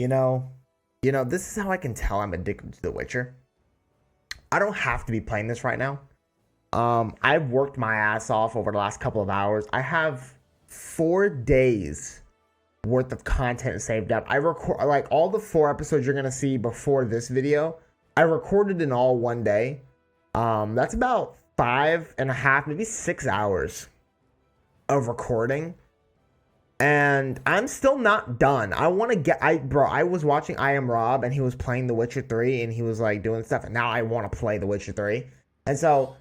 You know, this is how I can tell I'm addicted to The Witcher. I don't have to be playing this right now. I've worked my ass off over the last couple of hours. I have 4 days worth of content saved up. I record like all the 4 episodes you're gonna see before this video. I recorded in all one day. That's about 5.5, maybe 6 hours of recording. And I'm still not done. I want to get, I was watching I Am Rob and he was playing The Witcher 3 and he was like doing stuff. And now I want to play The Witcher 3. And so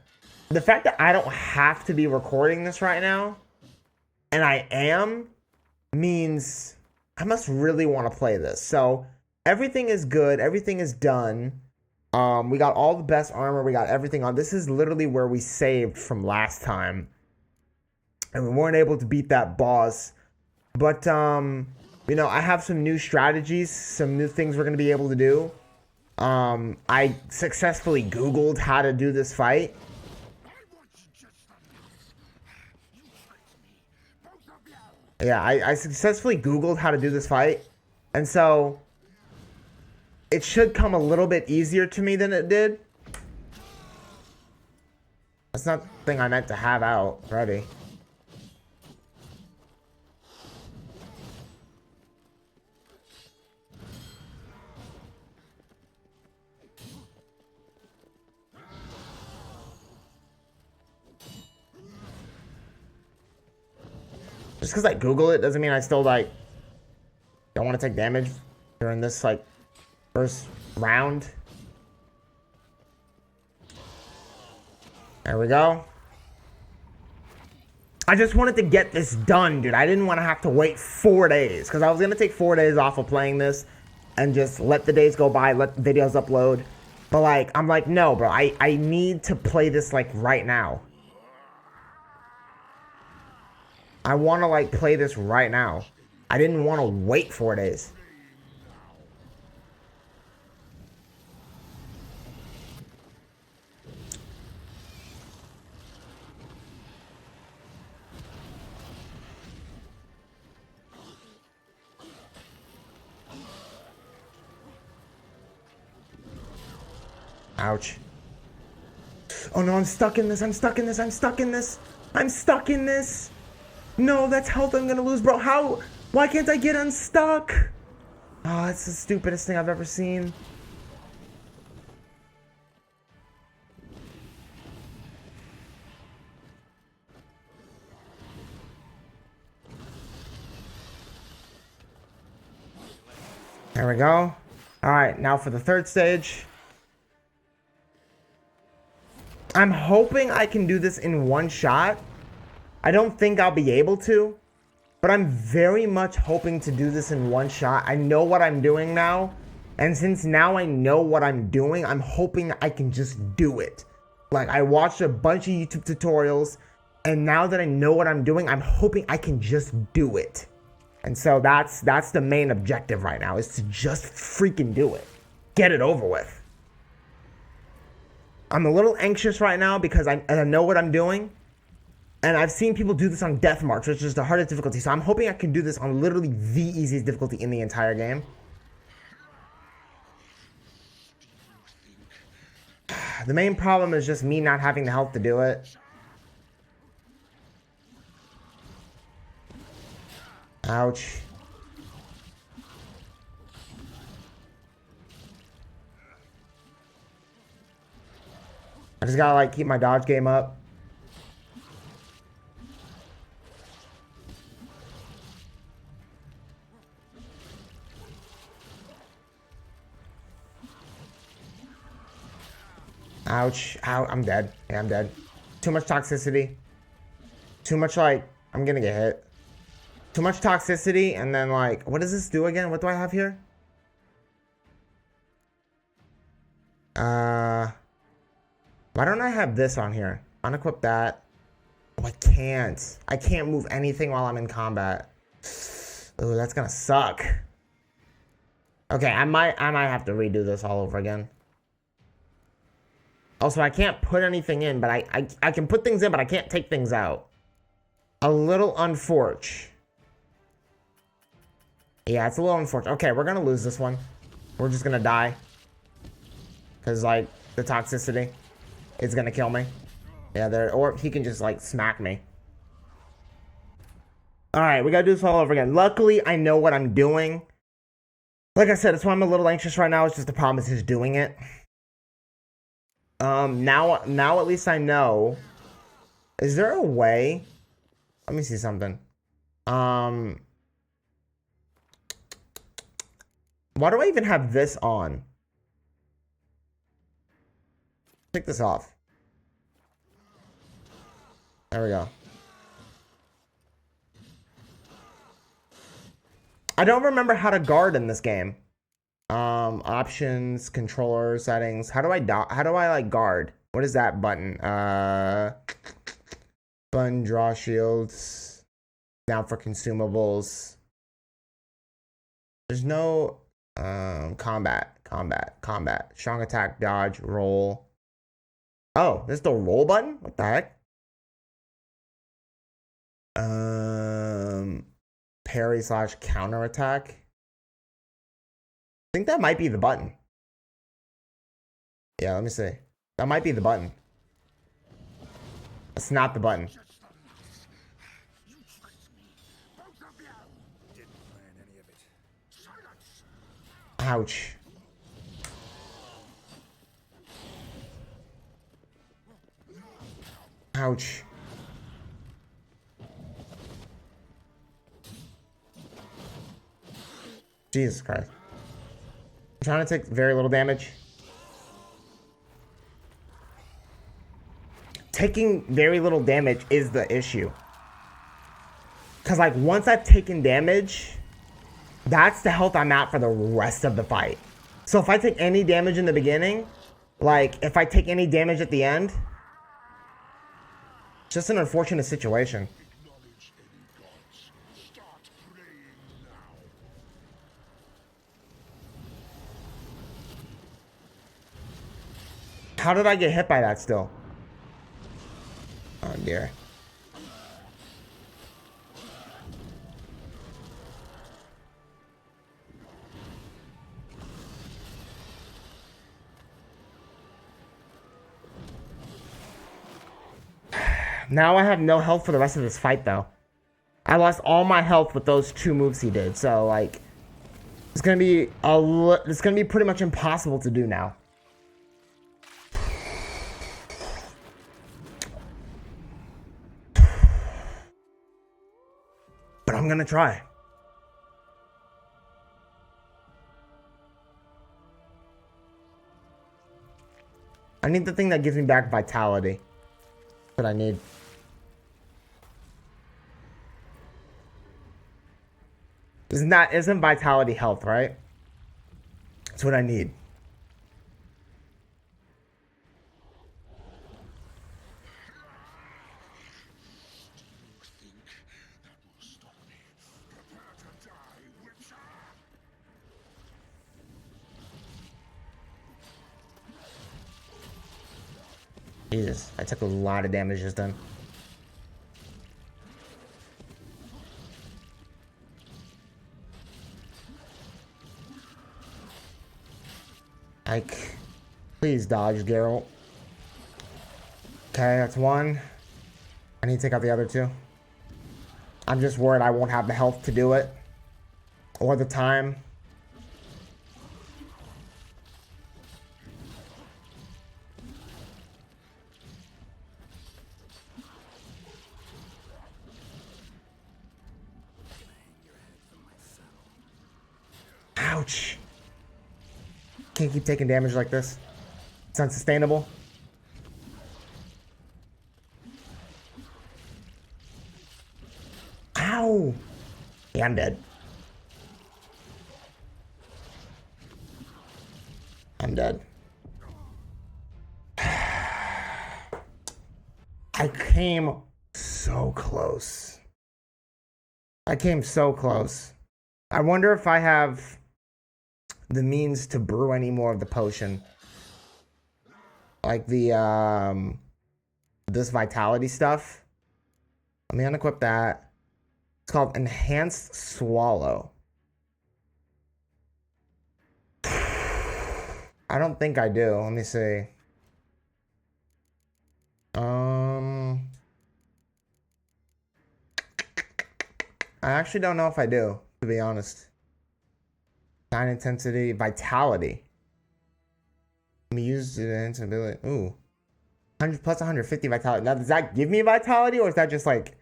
the fact that I don't have to be recording this right now and I am means I must really want to play this. So everything is good. Everything is done. We got all the best armor. We got everything on. This is literally where we saved from last time. And we weren't able to beat that boss. But, you know, I have some new strategies, some new things we're going to be able to do. I successfully Googled how to do this fight. Yeah, I successfully Googled how to do this fight. And so it should come a little bit easier to me than it did. That's not the thing I meant to have out ready. Just because I Google it doesn't mean I still, like, don't want to take damage during this, like, first round. There we go. I just wanted to get this done, dude. I didn't want to have to wait 4 days. Because I was going to take 4 days off of playing this. And just let the days go by. Let the videos upload. But, like, I'm like, no, bro. I need to play this, like, right now. I want to, like, play this right now. I didn't want to wait 4 days. Ouch. Oh no, I'm stuck in this. I'm stuck in this. I'm stuck in this. I'm stuck in this. No, that's health I'm gonna lose, bro. How? Why can't I get unstuck? Oh, that's the stupidest thing I've ever seen. There we go. Alright, now for the third stage. I'm hoping I can do this in one shot. I don't think I'll be able to, but I'm very much hoping to do this in one shot. I know what I'm doing now, and since now I know what I'm doing, I'm hoping I can just do it. Like, I watched a bunch of YouTube tutorials, and now that I know what I'm doing, I'm hoping I can just do it. And so that's the main objective right now, is to just freaking do it. Get it over with. I'm a little anxious right now because I know what I'm doing. And I've seen people do this on Death March, which is the hardest difficulty. So I'm hoping I can do this on literally the easiest difficulty in the entire game. The main problem is just me not having the health to do it. Ouch. I just gotta, like, keep my dodge game up. Ouch. Ow, I'm dead. Yeah, I'm dead. Too much toxicity. Too much, like, I'm gonna get hit. Too much toxicity, and then, like, what does this do again? What do I have here? Why don't I have this on here? Unequip that. Oh, I can't. I can't move anything while I'm in combat. Ooh, that's gonna suck. Okay, I might have to redo this all over again. Also, I can't put anything in, but I can put things in, but I can't take things out. A little unfortunate. Yeah, it's a little unfortunate. Okay, we're gonna lose this one. We're just gonna die. Because, like, the toxicity is gonna kill me. Yeah, there. Or he can just, like, smack me. Alright, we gotta do this all over again. Luckily, I know what I'm doing. Like I said, that's why I'm a little anxious right now. It's just the problem is just doing it. Now at least I know. Is there a way? Let me see something. Why do I even have this on? Take this off. There we go. I don't remember how to guard in this game. Options, controller settings. How do I like guard? What is that button? Button, draw shields. Now for consumables. There's no combat. Strong attack, dodge, roll. Oh, there's the roll button? What the heck? Parry / counter attack. I think that might be the button. Yeah, let me see. That might be the button. That's not the button. Ouch. Ouch. Jesus Christ. I'm trying to take very little damage. Taking very little damage is the issue. Because, like, once I've taken damage, that's the health I'm at for the rest of the fight. So if I take any damage in the beginning, like, if I take any damage at the end, it's just an unfortunate situation. How did I get hit by that still? Oh dear. Now I have no health for the rest of this fight though. I lost all my health with those 2 moves he did. So like it's going to be pretty much impossible to do now. But I'm gonna try. I need the thing that gives me back vitality. That's what I need. Isn't vitality health, right? That's what I need. Jesus, I took a lot of damage just then. Like, please dodge, Geralt. Okay, that's 1. I need to take out the other 2. I'm just worried I won't have the health to do it. Or the time. Ouch. Can't keep taking damage like this. It's unsustainable. Ow. Yeah, I'm dead. I'm dead. I came so close. I came so close. I wonder if I have the means to brew any more of the potion. Like the, this vitality stuff. Let me unequip that. It's called Enhanced Swallow. I don't think I do. Let me see. I actually don't know if I do, to be honest. 9 intensity, vitality. Let me use the ability. Ooh. 100 plus 150 vitality. Now, does that give me vitality, or is that just like...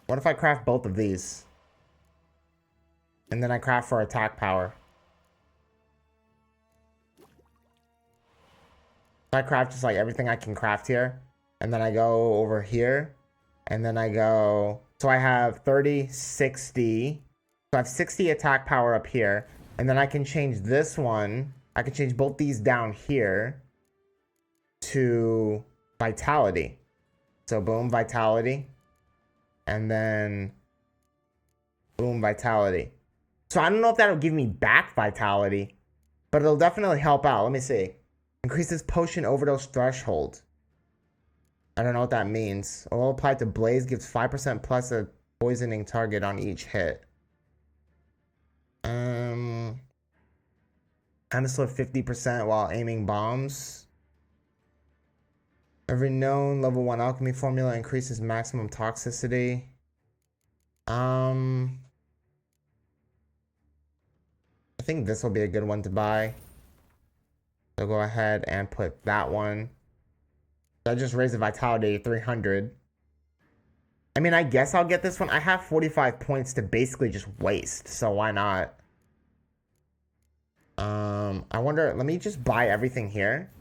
What if I craft both of these? And then I craft for attack power. I craft just like everything I can craft here. And then I go over here. And then I go... So I have 30, 60. So I have 60 attack power up here. And then I can change this one. I can change both these down here to vitality. So boom, vitality. And then boom, vitality. So I don't know if that'll give me back vitality, but it'll definitely help out. Let me see. Increases potion overdose threshold. I don't know what that means. All applied to Blaze gives 5% plus a poisoning target on each hit. I'm still 50% while aiming bombs. Every known level 1 alchemy formula increases maximum toxicity. I think this will be a good one to buy. So go ahead and put that one. I just raised the vitality to 300. I mean, I guess I'll get this one. I have 45 points to basically just waste, so why not? I wonder, let me just buy everything here.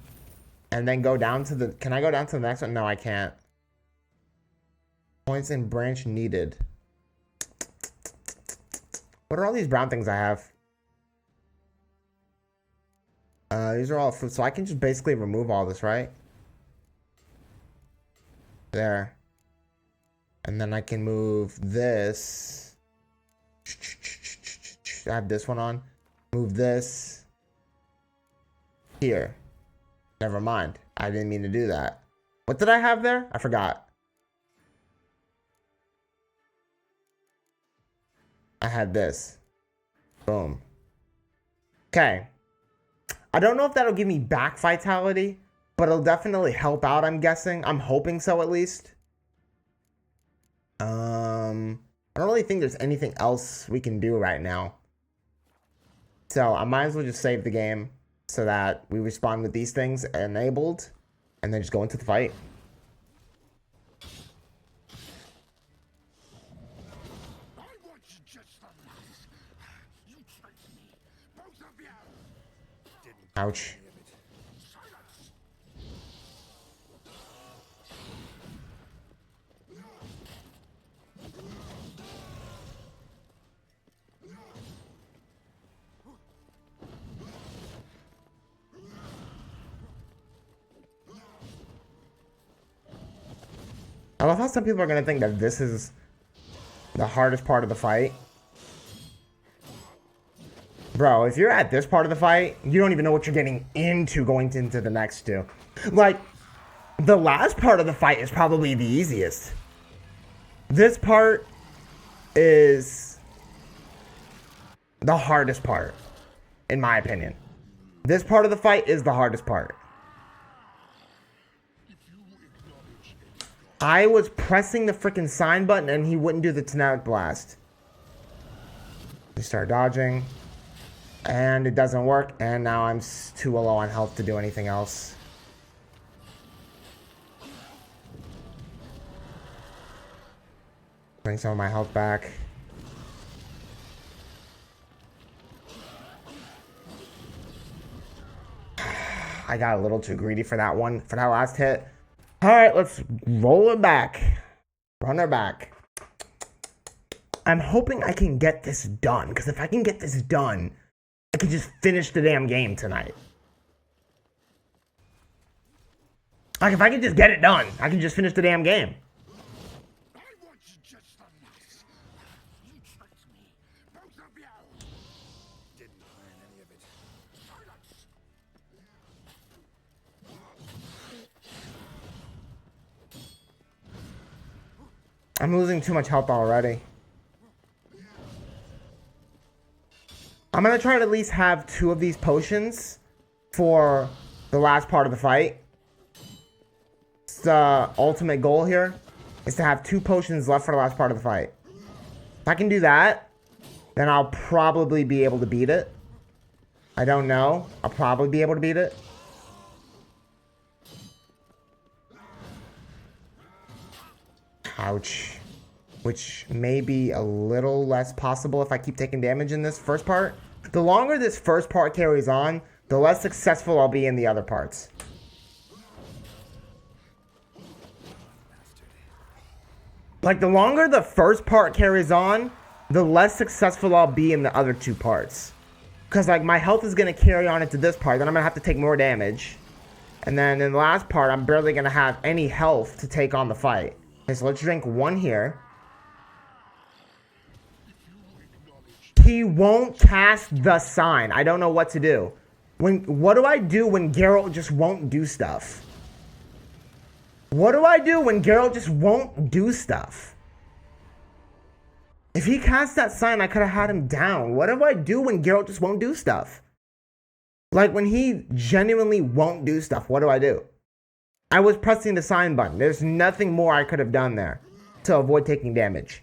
And then go down to the... Can I go down to the next one? No, I can't. Points and branch needed. What are all these brown things I have? These are all food. So I can just basically remove all this, right? There. And then I can move this. I have this one on. Move this. Here. Never mind. I didn't mean to do that. What did I have there? I forgot. I had this. Boom. Okay. I don't know if that'll give me back vitality, but it'll definitely help out, I'm guessing. I'm hoping so, at least. I don't really think there's anything else we can do right now. So I might as well just save the game so that we respond with these things enabled and then just go into the fight. Ouch. I love how some people are going to think that this is the hardest part of the fight. Bro, if you're at this part of the fight, you don't even know what you're getting into going into the next two. Like, the last part of the fight is probably the easiest. This part is the hardest part, in my opinion. This part of the fight is the hardest part. I was pressing the freaking sign button and he wouldn't do the Tenetic Blast. We start dodging. And it doesn't work. And now I'm too low on health to do anything else. Bring some of my health back. I got a little too greedy for that one, for that last hit. All right, let's roll it back. Run her back. I'm hoping I can get this done, because if I can get this done, I can just finish the damn game tonight. Like, if I can just get it done, I can just finish the damn game. I'm losing too much health already. I'm gonna try to at least have 2 of these potions for the last part of the fight. It's the ultimate goal here is to have 2 potions left for the last part of the fight. If I can do that, then I'll probably be able to beat it. I don't know. I'll probably be able to beat it. Ouch. Which may be a little less possible if I keep taking damage in this first part. The longer this first part carries on, the less successful I'll be in the other parts. Like, the longer the first part carries on, the less successful I'll be in the other 2 parts. Because, like, my health is going to carry on into this part, then I'm going to have to take more damage. And then in the last part, I'm barely going to have any health to take on the fight. Okay, so let's drink 1 here. He won't cast the sign. I don't know what to do. What do I do when Geralt just won't do stuff? What do I do when Geralt just won't do stuff? If he cast that sign, I could have had him down. What do I do when Geralt just won't do stuff? Like, when he genuinely won't do stuff, what do I do? I was pressing the sign button. There's nothing more I could have done there to avoid taking damage.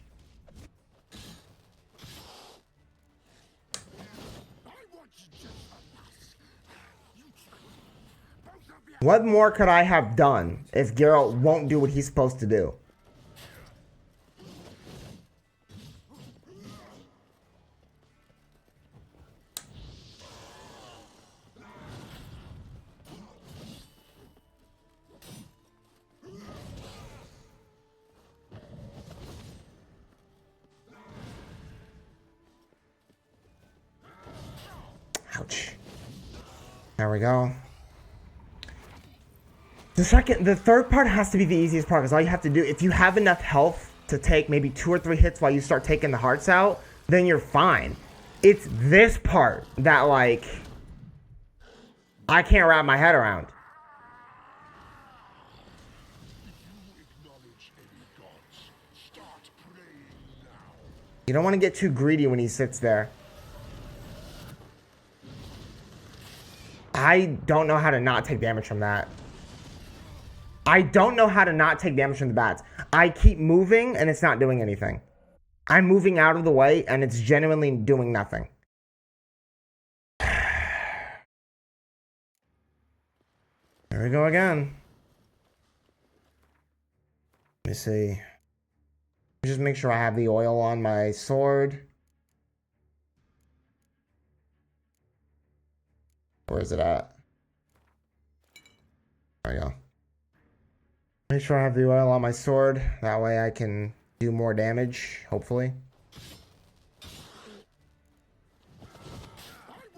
What more could I have done if Geralt won't do what he's supposed to do? Ouch. There we go. The third part has to be the easiest part, because all you have to do, if you have enough health to take maybe 2 or 3 hits while you start taking the hearts out, then you're fine. It's this part that, like, I can't wrap my head around. You don't want to get too greedy when he sits there. I don't know how to not take damage from that. I don't know how to not take damage from the bats. I keep moving and it's not doing anything. I'm moving out of the way and it's genuinely doing nothing. There we go again. Let me see. Just make sure I have the oil on my sword. Where is it at? There we go. Make sure I have the oil on my sword. That way I can do more damage, hopefully.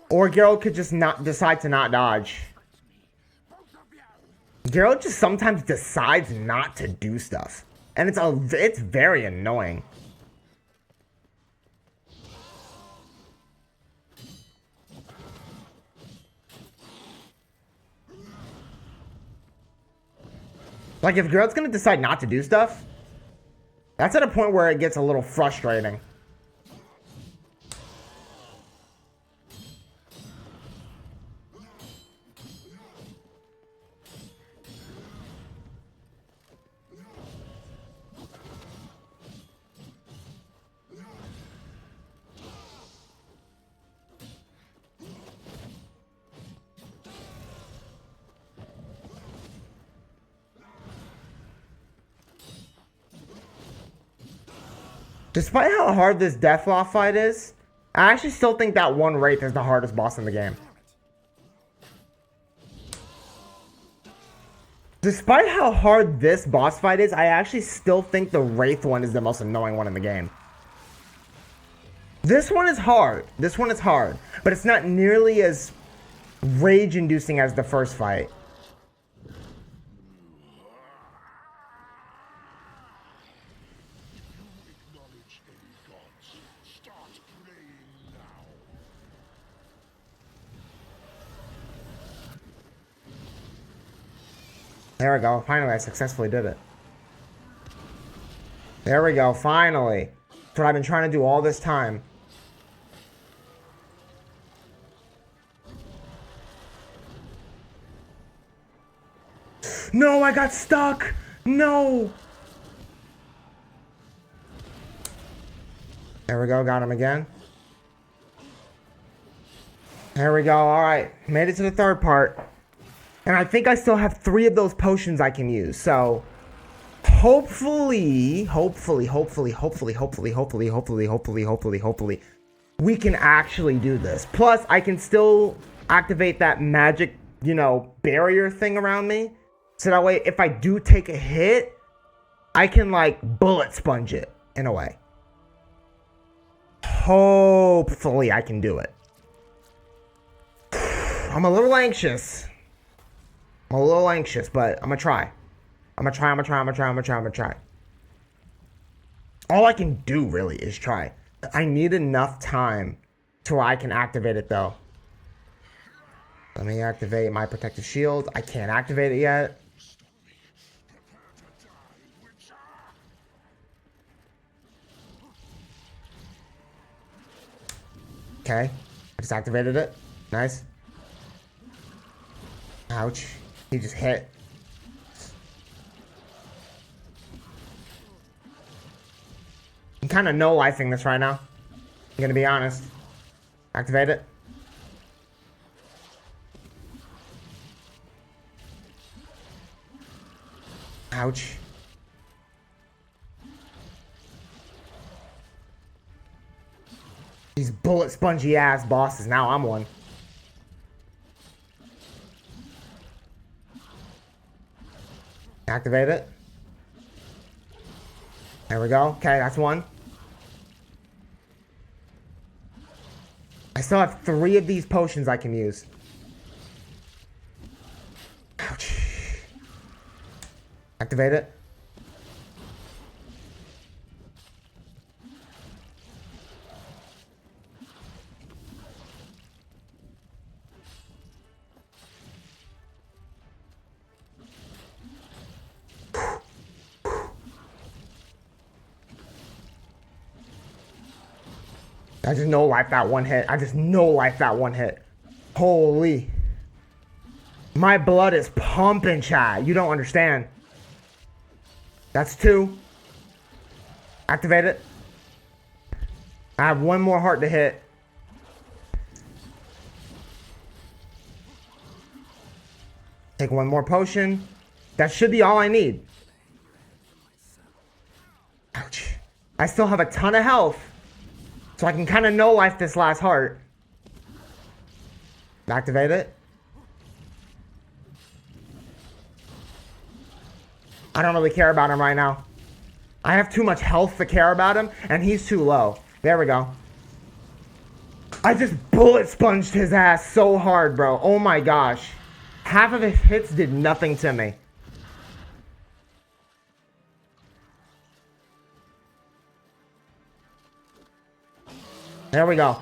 Or Geralt could just not decide to not dodge. Geralt just sometimes decides not to do stuff. And it's very annoying. Like, if Geralt's gonna decide not to do stuff, that's at a point where it gets a little frustrating. Despite how hard this Deathlaw fight is, I actually still think that one Wraith is the hardest boss in the game. Despite how hard this boss fight is, I actually still think the Wraith one is the most annoying one in the game. This one is hard. This one is hard. But it's not nearly as rage-inducing as the first fight. There we go. Finally, I successfully did it. There we go. Finally. That's what I've been trying to do all this time. No, I got stuck. No. There we go. Got him again. There we go. All right. Made it to the third part. And I think I still have 3 of those potions I can use. So hopefully, we can actually do this. Plus, I can still activate that magic, you know, barrier thing around me. So that way, if I do take a hit, I can, like, bullet sponge it in a way. Hopefully, I can do it. I'm a little anxious. But I'm gonna try. I'm gonna try. All I can do, really, is try. I need enough time to where I can activate it, though. Let me activate my protective shield. I can't activate it yet. Okay. I just activated it. Nice. Ouch. He just hit. I'm kind of no-lifing this right now. I'm gonna be honest. Activate it. Ouch. These bullet spongy ass bosses. Now I'm one. Activate it. There we go. Okay, that's one. I still have 3 of these potions I can use. Ouch. Activate it. I just no-life that one hit. Holy. My blood is pumping, chat. You don't understand. That's 2. Activate it. I have 1 more heart to hit. Take 1 more potion. That should be all I need. Ouch. I still have a ton of health. So I can kind of no-life this last heart. Activate it. I don't really care about him right now. I have too much health to care about him, and he's too low. There we go. I just bullet sponged his ass so hard, bro. Oh my gosh. Half of his hits did nothing to me. There we go.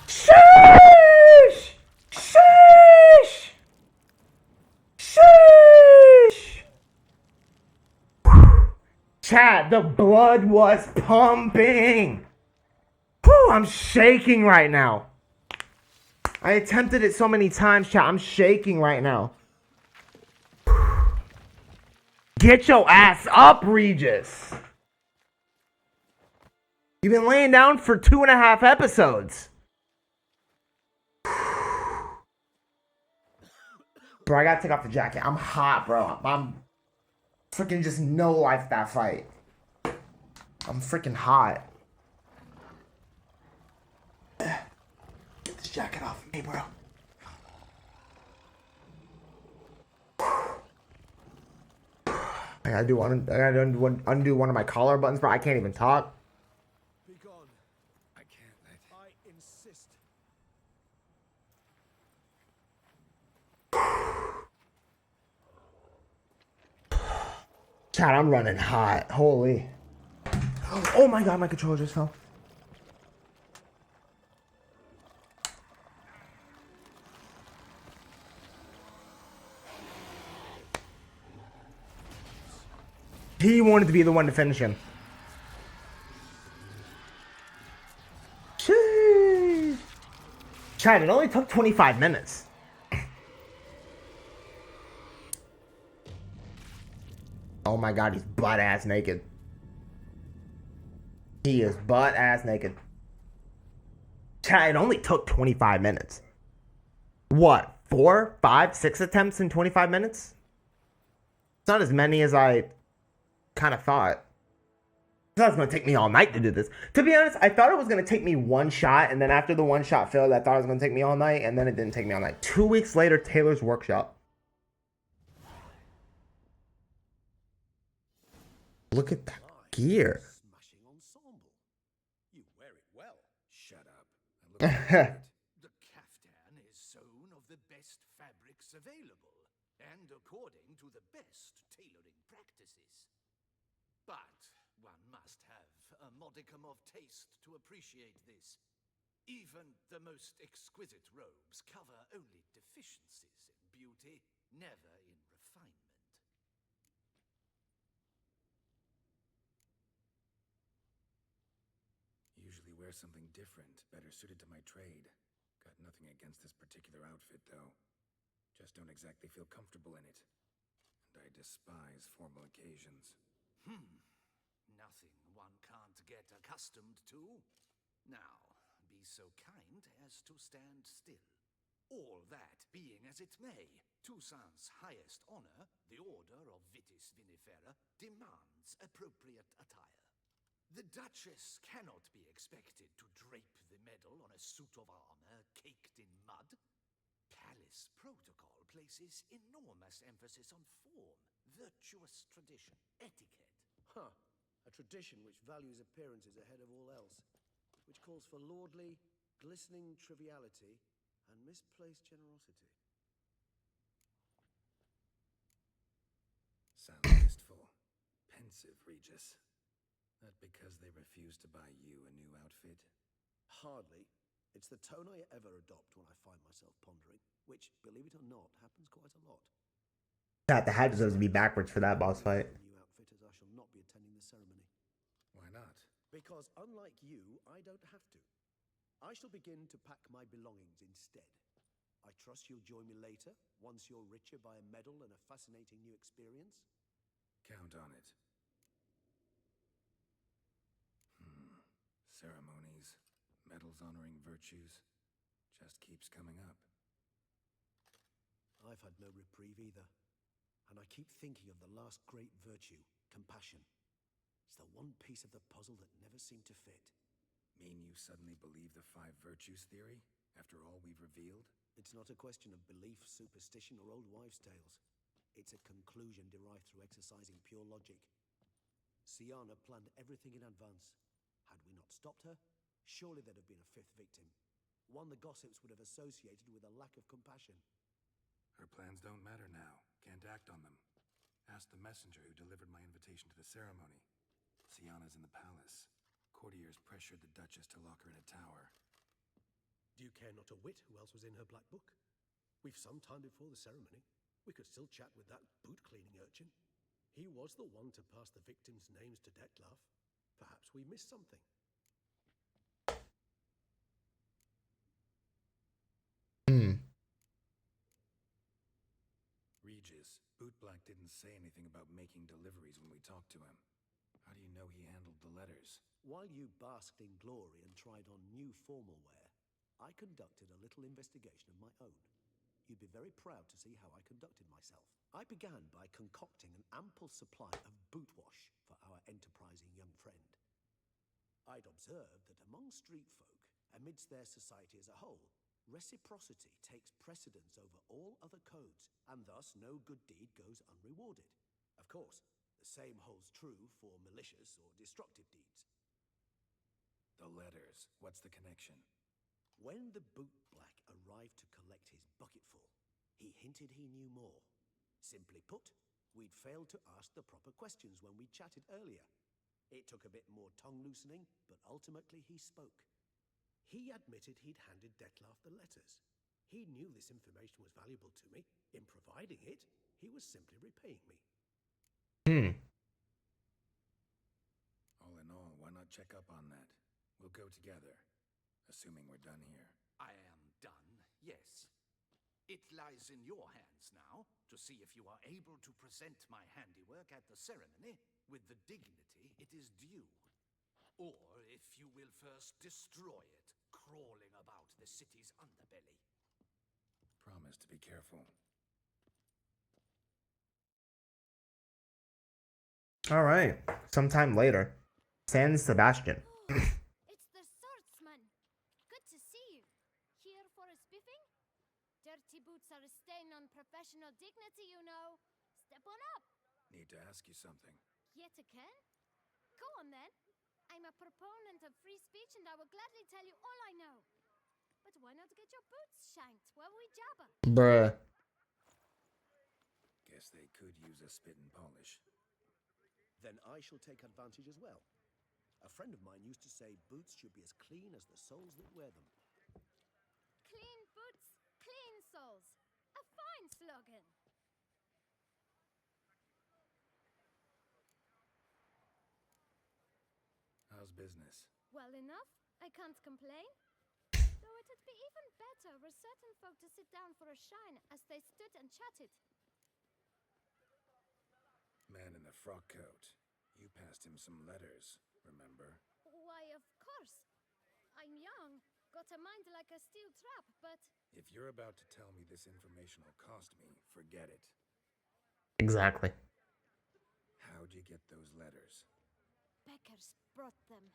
Sheesh! Sheesh! Sheesh! Chat, the blood was pumping. Whew, I'm shaking right now. I attempted it so many times, chat. I'm shaking right now. Get your ass up, Regis. You've been laying down for 2.5 episodes. Bro, I gotta take off the jacket. I'm hot, bro. I'm freaking just no-life that fight. I'm freaking hot. Get this jacket off of me, bro. I gotta undo one of my collar buttons, bro. I can't even talk. Chat, I'm running hot. Holy. Oh my god, my controller just fell. He wanted to be the one to finish him. Sheesh. Chat, it only took 25 minutes. Oh my god, he's butt ass naked. He is butt ass naked. Chat, it only took 25 minutes. What? 4, 5, 6 attempts in 25 minutes? It's not as many as I kind of thought. I thought it was going to take me all night to do this. To be honest, I thought it was going to take me one shot, and then after the one shot failed, I thought it was going to take me all night, and then it didn't take me all night. 2 weeks later, Taylor's Workshop. Look at that gear. Smashing ensemble. You wear it well. Shut up. I look at it. The caftan is sewn of the best fabrics available, and according to the best tailoring practices. But one must have a modicum of taste to appreciate this. Even the most exquisite robes cover only deficiencies in beauty, never in refinement. Usually wear something different, better suited to my trade. Got nothing against this particular outfit, though. Just don't exactly feel comfortable in it. And I despise formal occasions. Nothing one can't get accustomed to. Now, be so kind as to stand still. All that being as it may, Toussaint's highest honor, the Order of Vitis Vinifera, demands appropriate attire. The Duchess cannot be expected to drape the medal on a suit of armor caked in mud. Palace protocol places enormous emphasis on form, virtuous tradition, etiquette. Huh. A tradition which values appearances ahead of all else, which calls for lordly, glistening triviality and misplaced generosity. Sounds wistful. Pensive, Regis. That because they refuse to buy you a new outfit? Hardly. It's the tone I ever adopt when I find myself pondering, which, believe it or not, happens quite a lot. Chat, the hat deserves to be backwards for that boss fight. New outfit, as I shall not be attending the ceremony. Why not? Because unlike you, I don't have to. I shall begin to pack my belongings instead. I trust you'll join me later, once you're richer by a medal and a fascinating new experience. Count on it. Ceremonies, medals honoring virtues, just keeps coming up. I've had no reprieve either, and I keep thinking of the last great virtue, compassion. It's the one piece of the puzzle that never seemed to fit. Mean you suddenly believe the 5 virtues theory, after all we've revealed? It's not a question of belief, superstition, or old wives' tales. It's a conclusion derived through exercising pure logic. Syanna planned everything in advance. Had we not stopped her, surely there'd have been a 5th victim. One the gossips would have associated with a lack of compassion. Her plans don't matter now. Can't act on them. Ask the messenger who delivered my invitation to the ceremony. Syanna's in the palace. Courtiers pressured the Duchess to lock her in a tower. Do you care not a whit who else was in her black book? We've some time before the ceremony. We could still chat with that boot-cleaning urchin. He was the one to pass the victims' names to Dettlaff. Perhaps we missed something. Regis, Bootblack didn't say anything about making deliveries when we talked to him. How do you know he handled the letters? While you basked in glory and tried on new formal wear, I conducted a little investigation of my own. You'd be very proud to see how I conducted myself. I began by concocting an ample supply of boot wash for our enterprising young friend. I'd observed that among street folk, amidst their society as a whole, reciprocity takes precedence over all other codes, and thus no good deed goes unrewarded. Of course, the same holds true for malicious or destructive deeds. The letters. What's the connection? When the bootblack arrived to collect his bucketful, he hinted he knew more. Simply put, we'd failed to ask the proper questions when we chatted earlier. It took a bit more tongue-loosening, but ultimately he spoke. He admitted he'd handed Dettlaff the letters. He knew this information was valuable to me. In providing it, he was simply repaying me. All in all, why not check up on that? We'll go together, assuming we're done here. I am done, yes. It lies in your hands now to see if you are able to present my handiwork at the ceremony with the dignity it is due. Or if you will first destroy it, crawling about the city's underbelly. Promise to be careful. All right. Sometime later, San Sebastian. It's the swordsman. Good to see you. Here for a spiffing? Dirty boots are a stain on professional dignity, you know. Step on up. Need to ask you something. Yet again? Go on then. I'm a proponent of free speech and I will gladly tell you all I know. But why not get your boots shanked while we jabber? Bruh. Guess they could use a spit and polish. Then I shall take advantage as well. A friend of mine used to say boots should be as clean as the soles that wear them. Clean boots, clean soles. A fine slogan. How's business? Well enough. I can't complain. Though it'd be even better were certain folk to sit down for a shine as they stood and chatted. Man in the frock coat. You passed him some letters, remember? Why, of course. I'm young, got a mind like a steel trap, but If you're about to tell me this information will cost me, forget it. Exactly. How'd you get those letters? beggars brought them.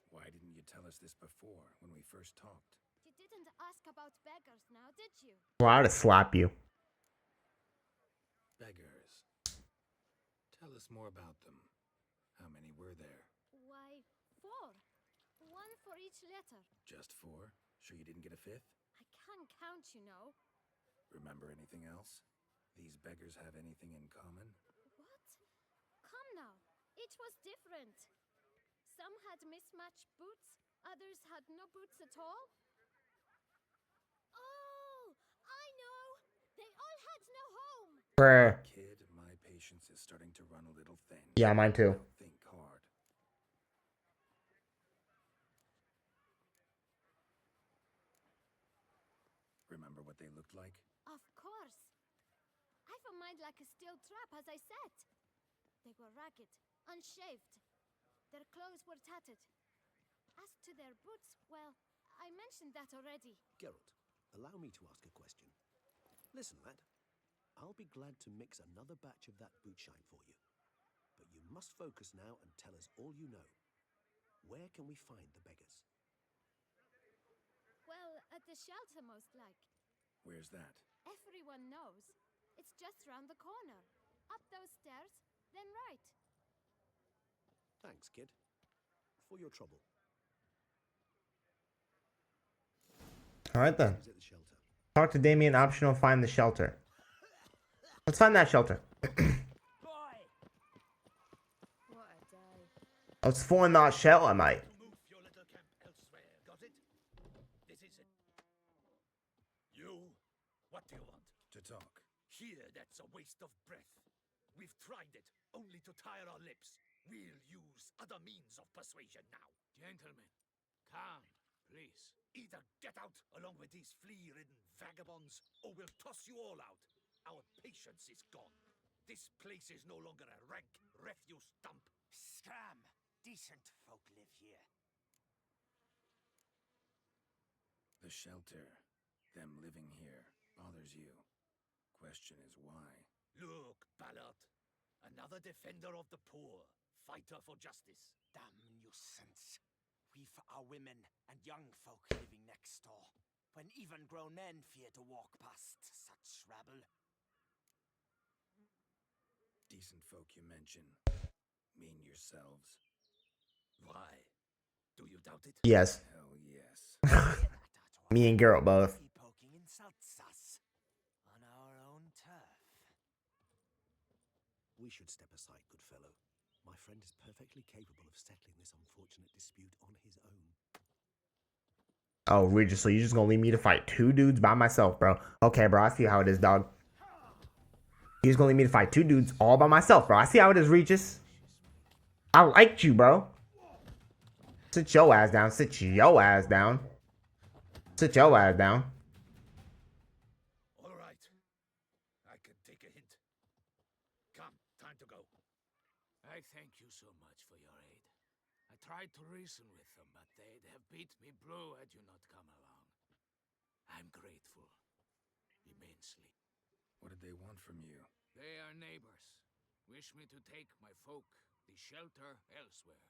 Why didn't you tell us this before, when we first talked? You didn't ask about beggars now, did you? Well, I'd slap you. Beggars. Tell us more about them. How many were there? Why, 4. 1 for each letter. Just 4? Sure you didn't get a 5th? I can't count, you know. Remember anything else? These beggars have anything in common? What? Come now. Each was different. Some had mismatched boots, others had no boots at all. Oh, I know! They all had no home! Bruh. Kid, my patience is starting to run a little thin. Yeah, mine too. Now think hard. Remember what they looked like? Of course. I've a mind like a steel trap, as I said. They were ragged, unshaved. Their clothes were tattered. As to their boots, well, I mentioned that already. Geralt, allow me to ask a question. Listen, lad. I'll be glad to mix another batch of that boot shine for you. But you must focus now and tell us all you know. Where can we find the beggars? Well, at the shelter, most like. Where's that? Everyone knows. It's just round the corner. Up those stairs, then right. Thanks, kid. For your trouble. All right then. Who's at the shelter? Talk to Damien. Optional. Find the shelter. Let's find that shelter. What a day. Let's find that shelter, mate. Move your little camp elsewhere, got it? This is it. You? What do you want? To talk. Here, that's a waste of breath. We've tried it, only to tire our lips. We'll use other means of persuasion now. Gentlemen, calm, please. Either get out along with these flea-ridden vagabonds, or we'll toss you all out. Our patience is gone. This place is no longer a rank refuse dump. Scram! Decent folk live here. The shelter, them living here, bothers you. Question is why? Look, Ballard. Another defender of the poor. Fighter for justice. Damn nuisance. We've our women and young folk living next door, when even grown men fear to walk past such rabble. Decent folk you mention. Mean yourselves. Why? Do you doubt it? Yes. Hell yes. Hear that at all? Me and Geralt both. He poking insults us on our own turf. We should step aside, good fellow. My friend is perfectly capable of settling this unfortunate dispute on his own. Oh, Regis, so you just gonna leave me to fight 2 dudes by myself, bro? Okay, bro. I see how it is, dog. You just gonna leave me to fight 2 dudes all by myself, bro. I see how it is, Regis. I liked you, bro. Sit your ass down. Sit your ass down. Sit your ass down. All right. I can take a hint. Come, time to go. I thank you so much for your aid. I tried to reason with them, but they'd have beat me blue had you not come along. I'm grateful. Immensely. What did they want from you? They are neighbors. Wish me to take my folk, the shelter, elsewhere.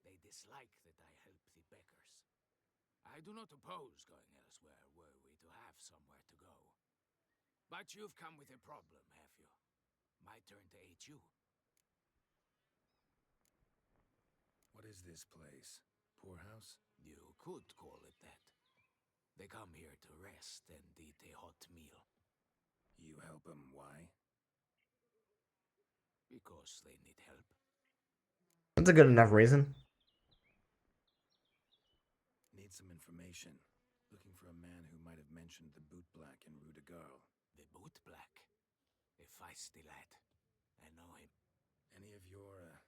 They dislike that I help the beggars. I do not oppose going elsewhere, were we to have somewhere to go. But you've come with a problem, have you? My turn to aid you. What is this place? Poorhouse? You could call it that. They come here to rest and eat a hot meal. You help them, why? Because they need help. That's a good enough reason. Need some information. Looking for a man who might have mentioned the Boot Black in Rue de Garl. The Boot Black. A feisty lad. I know him. Any of your,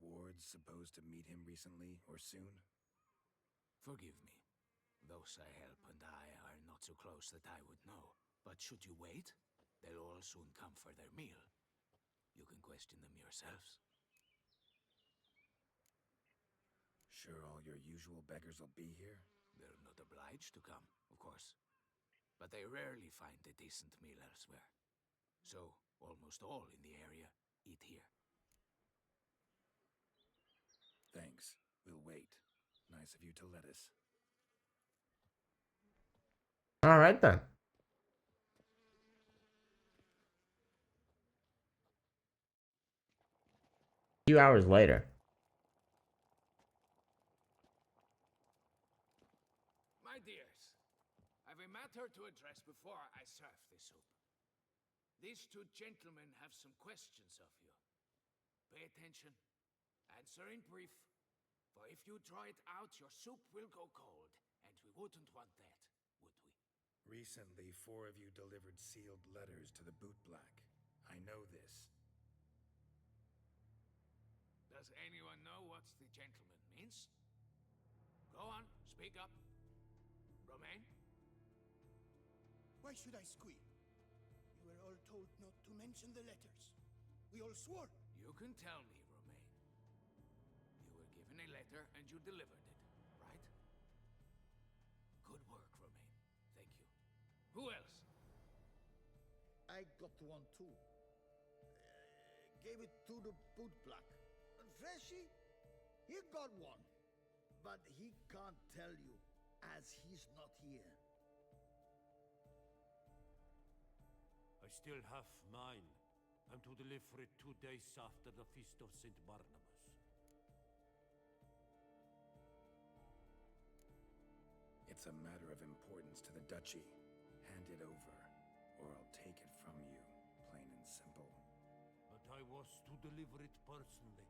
wards supposed to meet him recently or soon? Forgive me. Those I help and I are not so close that I would know. But should you wait, they'll all soon come for their meal. You can question them yourselves. Sure all your usual beggars will be here? They're not obliged to come, of course. But they rarely find a decent meal elsewhere. So, almost all in the area eat here. Thanks. We'll wait. Nice of you to let us. All right then. A few hours later. My dears, I've a matter to address before I serve the soup. These two gentlemen have some questions of you. Pay attention. Answer in brief. For if you draw it out, your soup will go cold, and we wouldn't want that, would we? Recently, 4 of you delivered sealed letters to the Boot Black. I know this. Does anyone know what the gentleman means? Go on, speak up. Romain? Why should I squeal? We were all told not to mention the letters. We all swore. You can tell me, Romain. You were given a letter and you delivered it, right? Good work, Romain. Thank you. Who else? I got one too. Gave it to the Boot Black. Freshy, he got one. But he can't tell you, as he's not here. I still have mine. I'm to deliver it 2 days after the Feast of St. Barnabas. It's a matter of importance to the Duchy. Hand it over, or I'll take it from you, plain and simple. But I was to deliver it personally.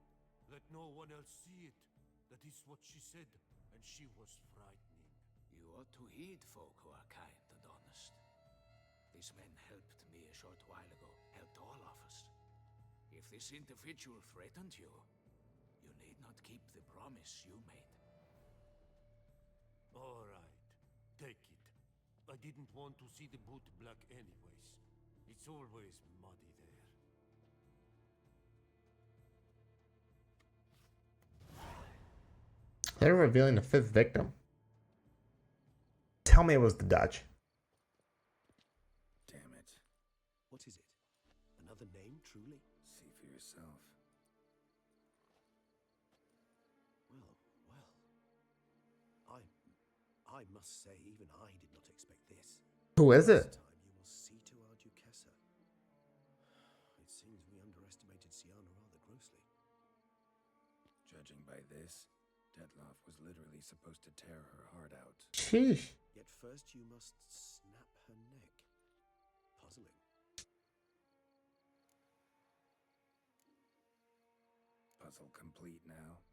Let no one else see it. That is what she said, and she was frightening. You ought to heed folk who are kind and honest. These men helped me a short while ago, helped all of us. If this individual threatened you, you need not keep the promise you made. All right, take it. I didn't want to see the Boot Black anyways. It's always muddy there. They're revealing the 5th victim. Tell me it was the Dutch. Damn it. What is it? Another name, truly? See for yourself. Well. I must say, even I did not expect this. Who is This it? time you will see to our Duchessa. It seems we underestimated Siana rather grossly. Judging by this, Detloff was literally supposed to tear her heart out. Sheesh. Yet first you must snap her neck. Puzzling. Puzzle complete now.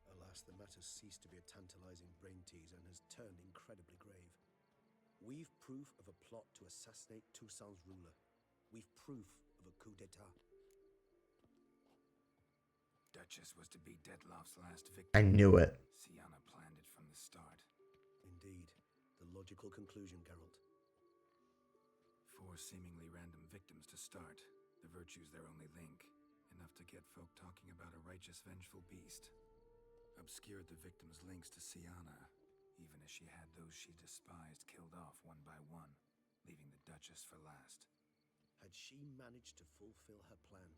Alas, the matter ceased to be a tantalizing brain tease and has turned incredibly grave. We've proof of a plot to assassinate Toussaint's ruler. We've proof of a coup d'etat. Duchess was to be Detloff's last victim. I knew it. Siana planned it from the start. Indeed, the logical conclusion, Geralt. 4 seemingly random victims to start. The virtue's their only link. Enough to get folk talking about a righteous, vengeful beast. Obscured the victim's links to Siana, even as she had those she despised killed off one by one, leaving the Duchess for last. Had she managed to fulfill her plan,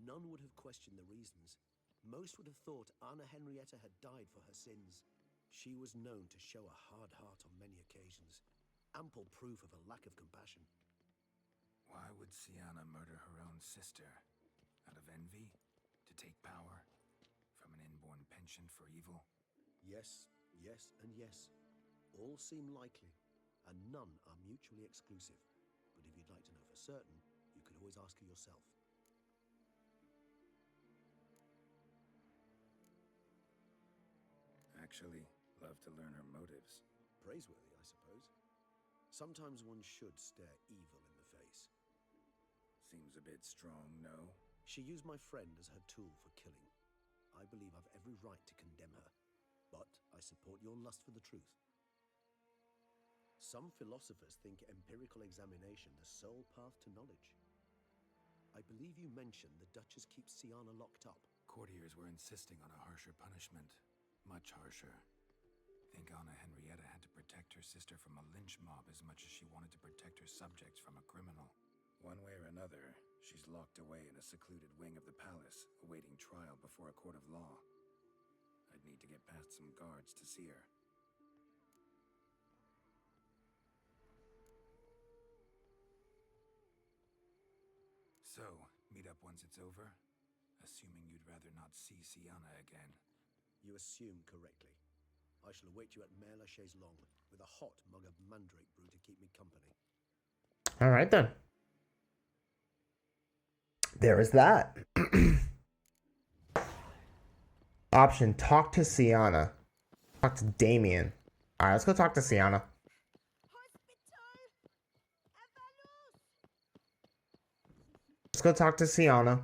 none would have questioned the reasons. Most would have thought Anna Henrietta had died for her sins. She was known to show a hard heart on many occasions, ample proof of a lack of compassion. Why would Siana murder her own sister? Out of envy? To take power? From an inborn penchant for evil? Yes, yes, and yes. All seem likely, and none are mutually exclusive. But if you'd like to know for certain, you could always ask her yourself. Actually, love to learn her motives. Praiseworthy, I suppose. Sometimes one should stare evil in the face. Seems a bit strong, no? She used my friend as her tool for killing. I believe I've every right to condemn her, but I support your lust for the truth. Some philosophers think empirical examination the sole path to knowledge. I believe you mentioned the Duchess keeps Siana locked up. Courtiers were insisting on a harsher punishment. Much harsher. Think Anna Henrietta had to protect her sister from a lynch mob as much as she wanted to protect her subjects from a criminal. One way or another, she's locked away in a secluded wing of the palace, awaiting trial before a court of law. I'd need to get past some guards to see her. So, meet up once it's over? Assuming you'd rather not see Siana again. You assume correctly. I shall await you at Mare la Chaise Longue with a hot mug of mandrake brew to keep me company. All right then. There is that. Option: talk to Siana. Talk to Damien. All right, let's go talk to Siana. Let's go talk to Siana.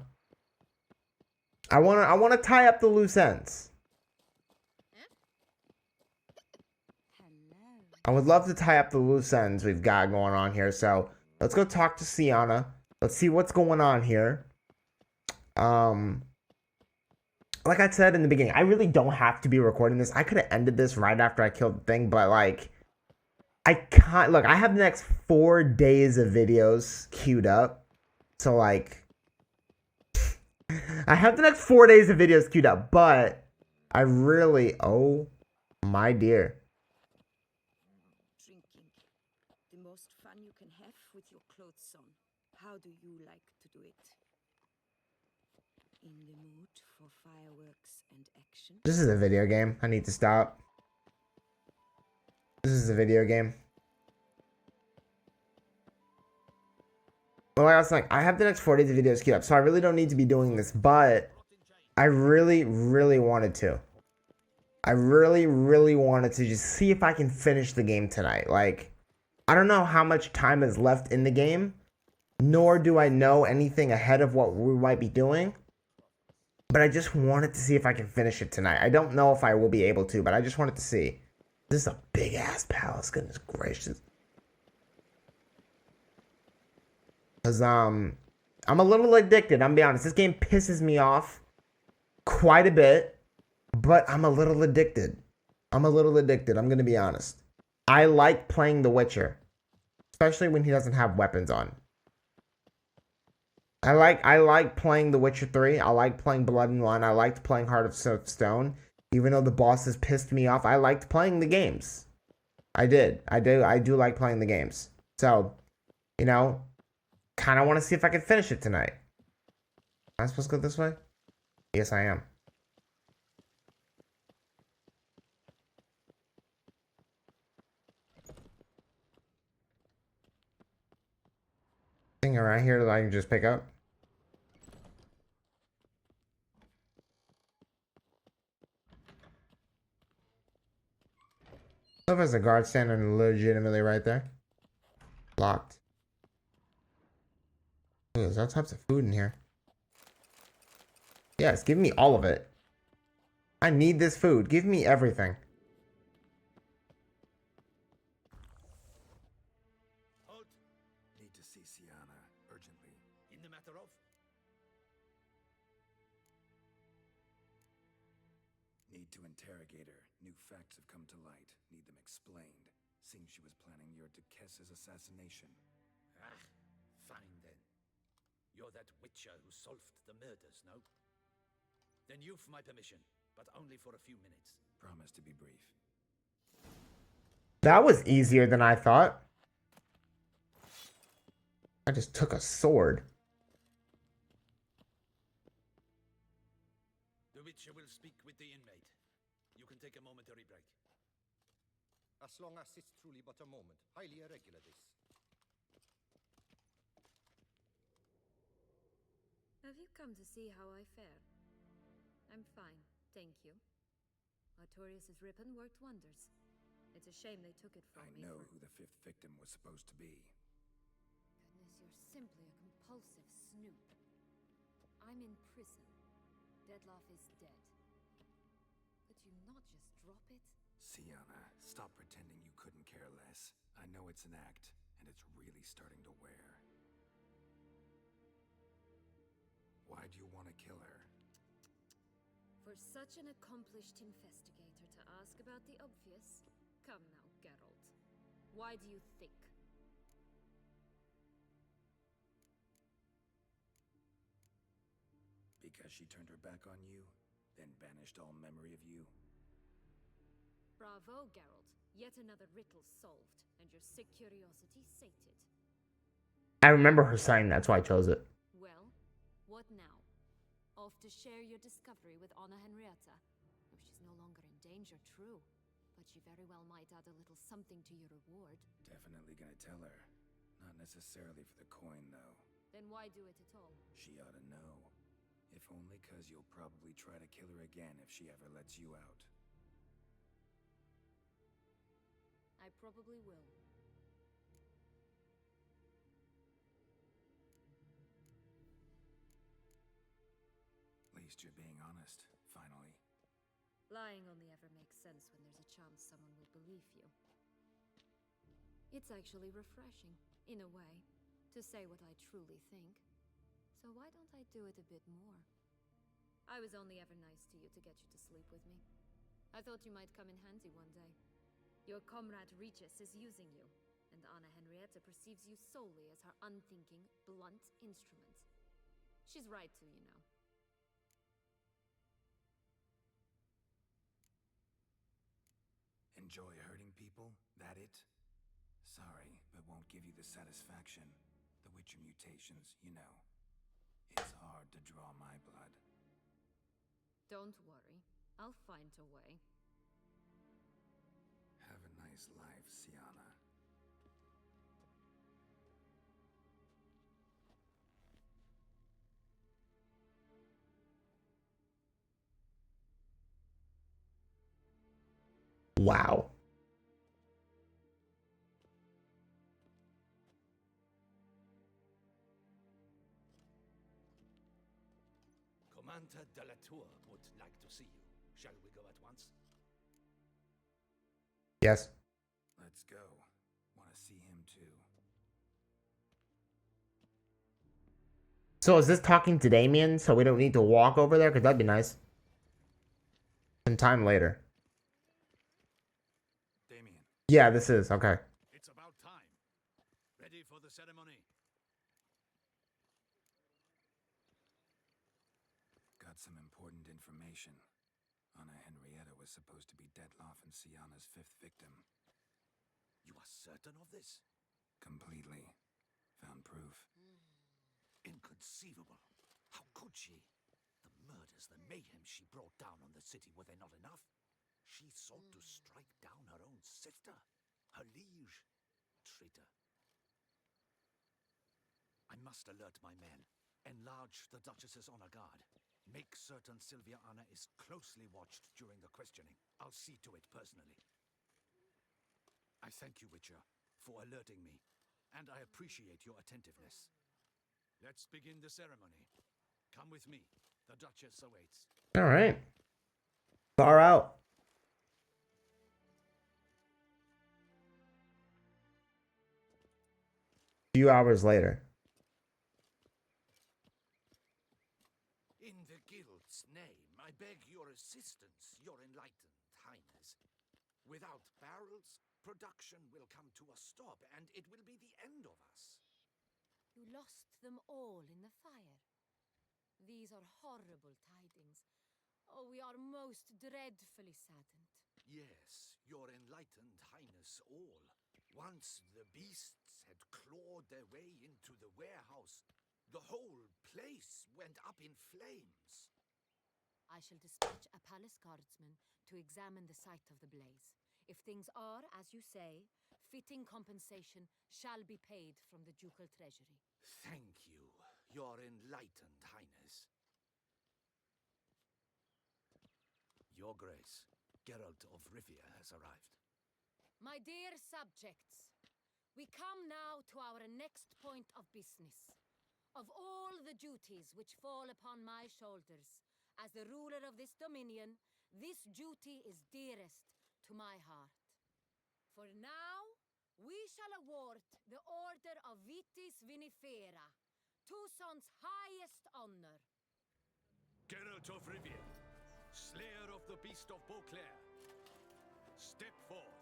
I wanna tie up the loose ends. I would love to tie up the loose ends we've got going on here. So let's go talk to Siana. Let's see what's going on here. Like I said in the beginning, I really don't have to be recording this. I could have ended this right after I killed the thing, but like, I can't. Look, I have the next 4 days of videos queued up. So like, I have the next 4 days of videos queued up, but I really, oh my dear. Drinking. The most fun you can have with your clothes on. How do you like to do it? In the mood for fireworks and action? This is a video game. I need to stop. This is a video game. Well, like I was saying, I have the next 4 days of videos queued up, so I really don't need to be doing this, but I really, really wanted to. I really, really wanted to just see if I can finish the game tonight. Like, I don't know how much time is left in the game, nor do I know anything ahead of what we might be doing. But I just wanted to see if I can finish it tonight. I don't know if I will be able to, but I just wanted to see. This is a big ass palace, goodness gracious. Cause I'm a little addicted, I'm gonna be honest. This game pisses me off quite a bit, but I'm a little addicted. I'm gonna be honest. I like playing The Witcher, especially when he doesn't have weapons on. I like playing The Witcher 3. I like playing Blood and Wine. I liked playing Heart of Stone. Even though the bosses pissed me off, I liked playing the games. I do like playing the games. So, you know, kind of want to see if I can finish it tonight. Am I supposed to go this way? Yes, I am. Thing around here that I can just pick up. I love there's a guard standing legitimately right there. Locked. Ooh, there's all types of food in here. Yes, give me all of it. I need this food. Give me everything. Need to interrogate her. New facts have come to light. Need them explained. Seems she was planning your Duquesse's assassination. Ah, fine then. You're that witcher who solved the murders, no? Then you've my permission, but only for a few minutes. Promise to be brief. That was easier than I thought. I just took a sword. The witcher will speak with the inmate. You can take a momentary break. As long as it's truly but a moment. Highly irregular, this. Have you come to see how I fare? I'm fine, thank you. Artorius' ribbon worked wonders. It's a shame they took it from me. I know who the 5th victim was supposed to be. Goodness, you're simply a compulsive snoop. I'm in prison. Dettlaff is dead. Could you not just drop it? Syanna, stop pretending you couldn't care less. I know it's an act, and it's really starting to wear. Why do you want to kill her? For such an accomplished investigator to ask about the obvious? Come now, Geralt. Why do you think? Because she turned her back on you, then banished all memory of you? Bravo, Geralt. Yet another riddle solved, and your sick curiosity sated. I remember her saying that's why I chose it. Well, what now? Off to share your discovery with Anna Henrietta? Oh, she's no longer in danger, true. But she very well might add a little something to your reward. Definitely gonna tell her. Not necessarily for the coin, though. Then why do it at all? She ought to know. If only 'cause you'll probably try to kill her again if she ever lets you out. I probably will. At least you're being honest, finally. Lying only ever makes sense when there's a chance someone will believe you. It's actually refreshing, in a way, to say what I truly think. So why don't I do it a bit more? I was only ever nice to you to get you to sleep with me. I thought you might come in handy one day. Your comrade Regis is using you, and Anna Henrietta perceives you solely as her unthinking, blunt instrument. She's right to, you know. Enjoy hurting people? That it? Sorry, but won't give you the satisfaction. The Witcher mutations, you know. It's hard to draw my blood. Don't worry. I'll find a way. Have a nice life, Syanna. Wow. Commander de la Tour would like to see you. Shall we go at once? Yes. Let's go. Want to see him too. So is this talking to Damien so we don't need to walk over there? Because that'd be nice. Some time later. Damien. Yeah, this is. Okay. It's about time. Ready for the ceremony? Got some important information. Anna Henrietta was supposed to be Dettlaff and Syanna's 5th victim. You are certain of this? Completely. Found proof. Inconceivable. How could she? The murders, the mayhem she brought down on the city, were they not enough? She sought to strike down her own sister, her liege. Traitor. I must alert my men. Enlarge the Duchess's honor guard. Make certain Sylvia Anna is closely watched during the questioning. I'll see to it personally. I thank you, Witcher, for alerting me, and I appreciate your attentiveness. Let's begin the ceremony. Come with me. The Duchess awaits. All right. Far out. Few hours later. In the guild's name, I beg your assistance, Your Enlightened Highness. Without barrels, production will come to a stop, and it will be the end of us. You lost them all in the fire. These are horrible tidings. Oh, we are most dreadfully saddened. Yes, Your Enlightened Highness all. Once the beasts had clawed their way into the warehouse, the whole place went up in flames. I shall dispatch a palace guardsman to examine the site of the blaze. If things are as you say, fitting compensation shall be paid from the ducal treasury. Thank you, Your Enlightened Highness. Your Grace, Geralt of Rivia has arrived. My dear subjects, we come now to our next point of business. Of all the duties which fall upon my shoulders, as the ruler of this dominion, this duty is dearest to my heart. For now, we shall award the Order of Vitis Vinifera, Toussaint's highest honor. Geralt of Rivia, Slayer of the Beast of Beauclair, step forth.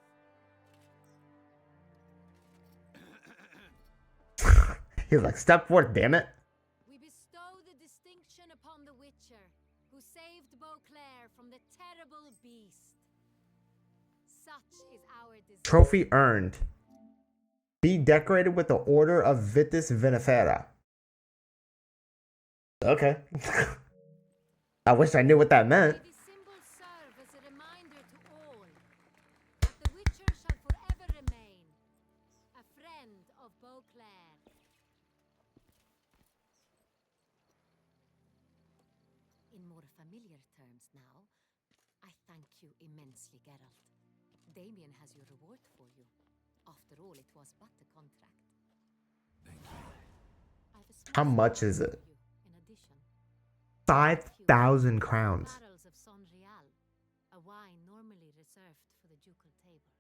He's like, step forth, damn it. We bestow the distinction upon the Witcher, who saved Beauclair from the terrible beast. Such is our desire. Trophy earned. Be decorated with the Order of Vitis Vinifera. Okay. I wish I knew what that meant. May this symbol serve as a reminder to all that the Witcher shall forever remain a friend of Beauclair. In more familiar terms now, I thank you immensely, Geralt. Damien has your reward for you. After all, it was but a contract. Thank you. I've a How small much surprise is it? for you, in addition. 5,000 crowns. Barrels of Sonreal, a wine normally reserved for the ducal table.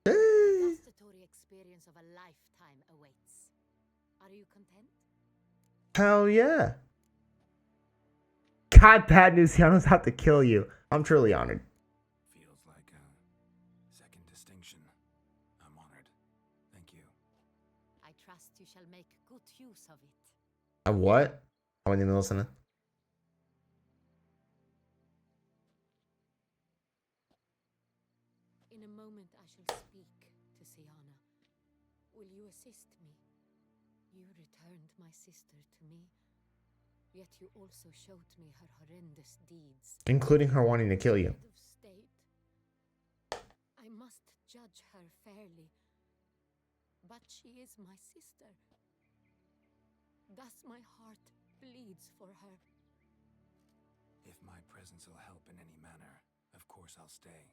Eh. Gustatory experience of a lifetime awaits. Are you content? Hell yeah. God, Pat Luciano's out to kill you. I'm truly honored. Feels like a second distinction. I'm honored. Thank you. I trust you shall make good use of it. A what? I wasn't even listening. In a moment I shall speak to Siana. Will you assist me? You returned my sister to me, yet you also showed me her horrendous deeds. Including her wanting to kill you. Head of state. I must judge her fairly, but she is my sister. Thus my heart bleeds for her. If my presence will help in any manner, of course I'll stay.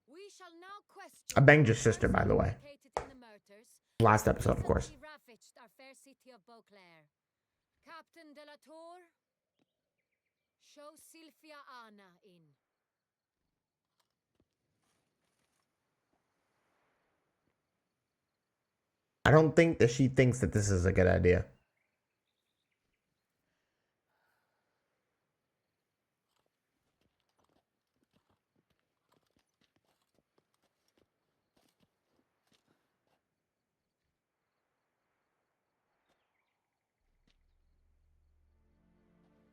We shall now question. I banged your sister, by the way. Implicated in the murders. Last episode, of course. Recently ravaged our fair city of Beauclair. Captain de la Tour, show Sylvia Anna in. I don't think that she thinks that this is a good idea.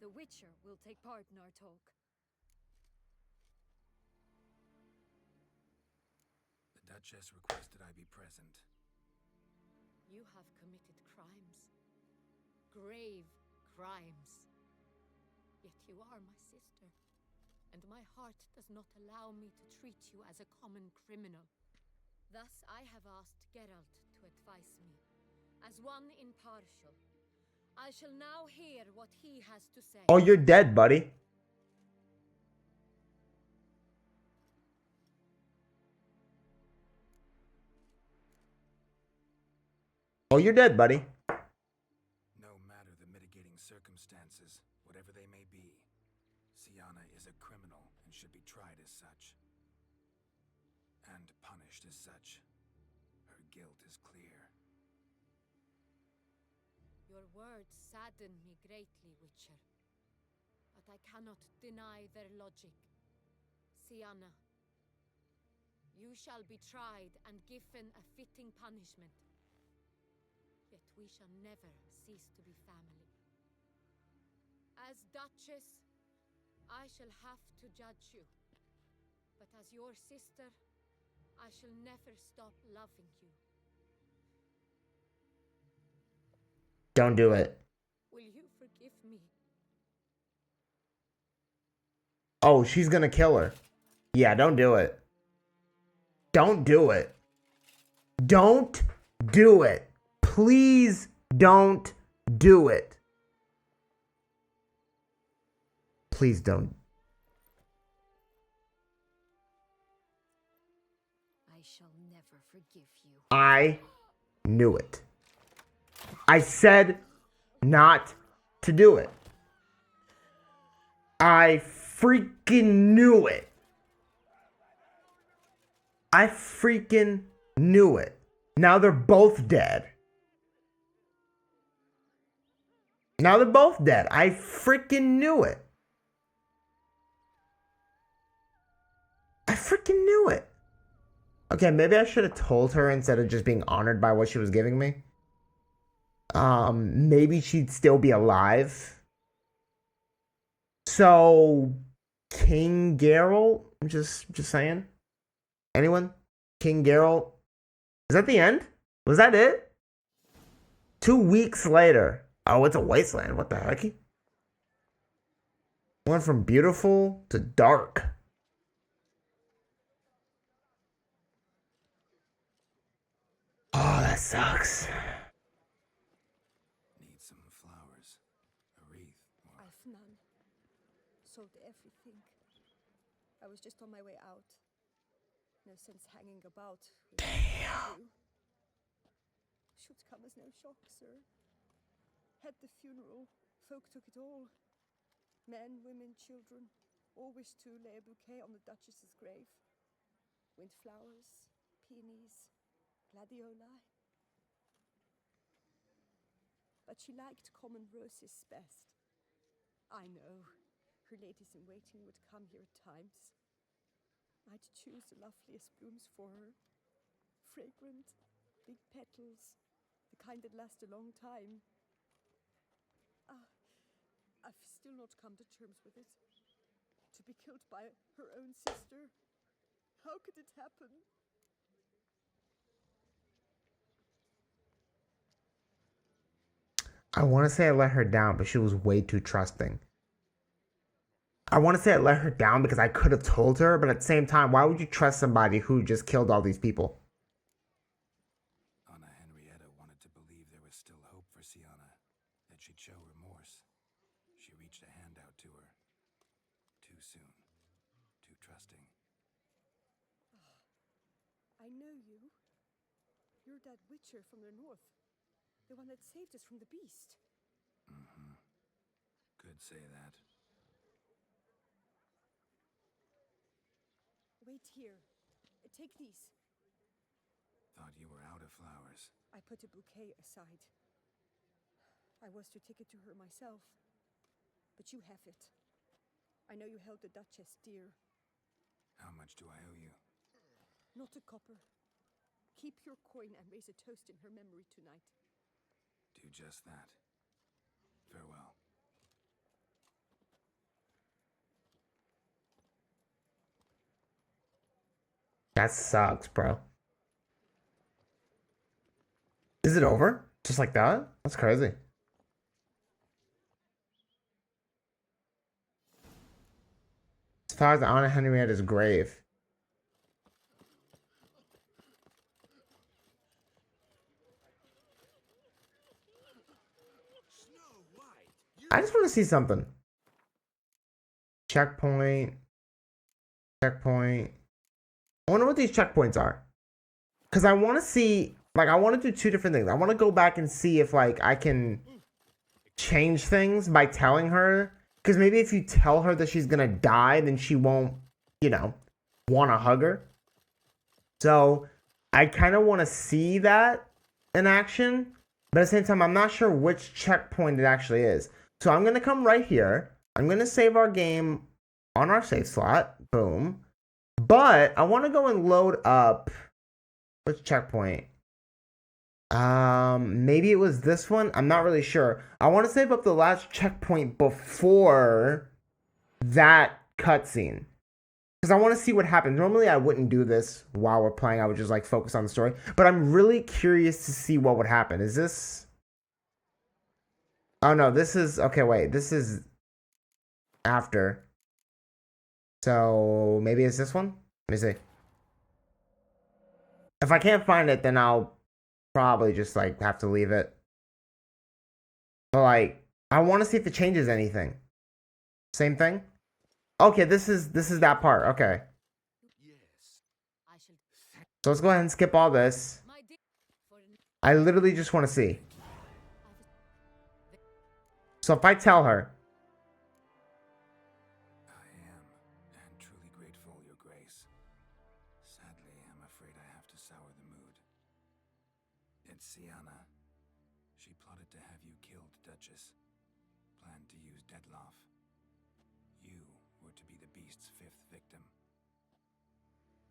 The Witcher will take part in our talk. The Duchess requested I be present. You have committed crimes. Grave crimes. Yet you are my sister. And my heart does not allow me to treat you as a common criminal. Thus I have asked Geralt to advise me, as one impartial. I shall now hear what he has to say. Oh, you're dead, buddy. Oh, you're dead, buddy. No matter the mitigating circumstances, whatever they may be, Siana is a criminal and should be tried as such. And punished as such. Her guilt is clear. Your words sadden me greatly, Witcher. But I cannot deny their logic. Sienna, you shall be tried and given a fitting punishment. Yet we shall never cease to be family. As Duchess, I shall have to judge you. But as your sister, I shall never stop loving you. Don't do it. Will you forgive me? Oh, she's gonna kill her. Yeah, don't do it. Don't do it. Don't do it. Please don't do it. Please don't. I shall never forgive you. I knew it. I said not to do it. I freaking knew it. I freaking knew it. Now they're both dead. Now they're both dead. I freaking knew it. I freaking knew it. Okay, maybe I should have told her instead of just being honored by what she was giving me. Maybe she'd still be alive. So, King Geralt? Just saying. Anyone? King Geralt? Is that the end? Was that it? 2 weeks later. Oh, it's a wasteland. What the heck? Went from beautiful to dark. Oh, that sucks. Need some flowers. A wreath. Or... I've none. Sold everything. I was just on my way out. No sense hanging about. Damn. Should come as no shock, sir. Had the funeral. Folk took it all. Men, women, children. All wished to lay a bouquet on the Duchess's grave. Windflowers, peonies, gladioli. But she liked common roses best. I know. Her ladies-in-waiting would come here at times. I'd choose the loveliest blooms for her. Fragrant, big petals, the kind that last a long time. I've still not come to terms with it. To be killed by her own sister. How could it happen? I want to say I let her down, but she was way too trusting. I want to say I let her down because I could have told her, but at the same time, why would you trust somebody who just killed all these people? Anna Henrietta wanted to believe there was still hope for Sienna, that she'd show remorse. She reached a hand out to her. Too soon. Too trusting. I know you. You're that witcher from the north. The one that saved us from the beast. Mm-hmm. Could say that. Wait here. Take these. Thought you were out of flowers. I put a bouquet aside. I was to take it to her myself. But you have it. I know you held the Duchess dear. How much do I owe you? Not a copper. Keep your coin and raise a toast in her memory tonight. Do just that. Farewell. That sucks, bro. Is it over? Just like that? That's crazy. As far as Anna Henrietta's grave. I just want to see something. Checkpoint. Checkpoint. I wonder what these checkpoints are. Because I want to see, like, I want to do two different things. I want to go back and see if, like, I can change things by telling her. Because maybe if you tell her that she's going to die, then she won't, you know, want to hug her. So, I kind of want to see that in action. But at the same time, I'm not sure which checkpoint it actually is. So, I'm going to come right here. I'm going to save our game on our save slot. Boom. But I want to go and load up. Which checkpoint? Maybe it was this one. I'm not really sure. I want to save up the last checkpoint before that cutscene. Because I want to see what happens. Normally I wouldn't do this while we're playing. I would just like focus on the story. But I'm really curious to see what would happen. Is this... Oh no, this is... Okay, wait. This is after. So maybe it's this one? Let me see. If I can't find it, then I'll probably just like have to leave it. But like, I want to see if it changes anything. Same thing? Okay, this is that part. Okay. So let's go ahead and skip all this. I literally just want to see. So if I tell her, Syanna. She plotted to have you killed, Duchess. Planned to use Dettlaff. You were to be the beast's 5th victim.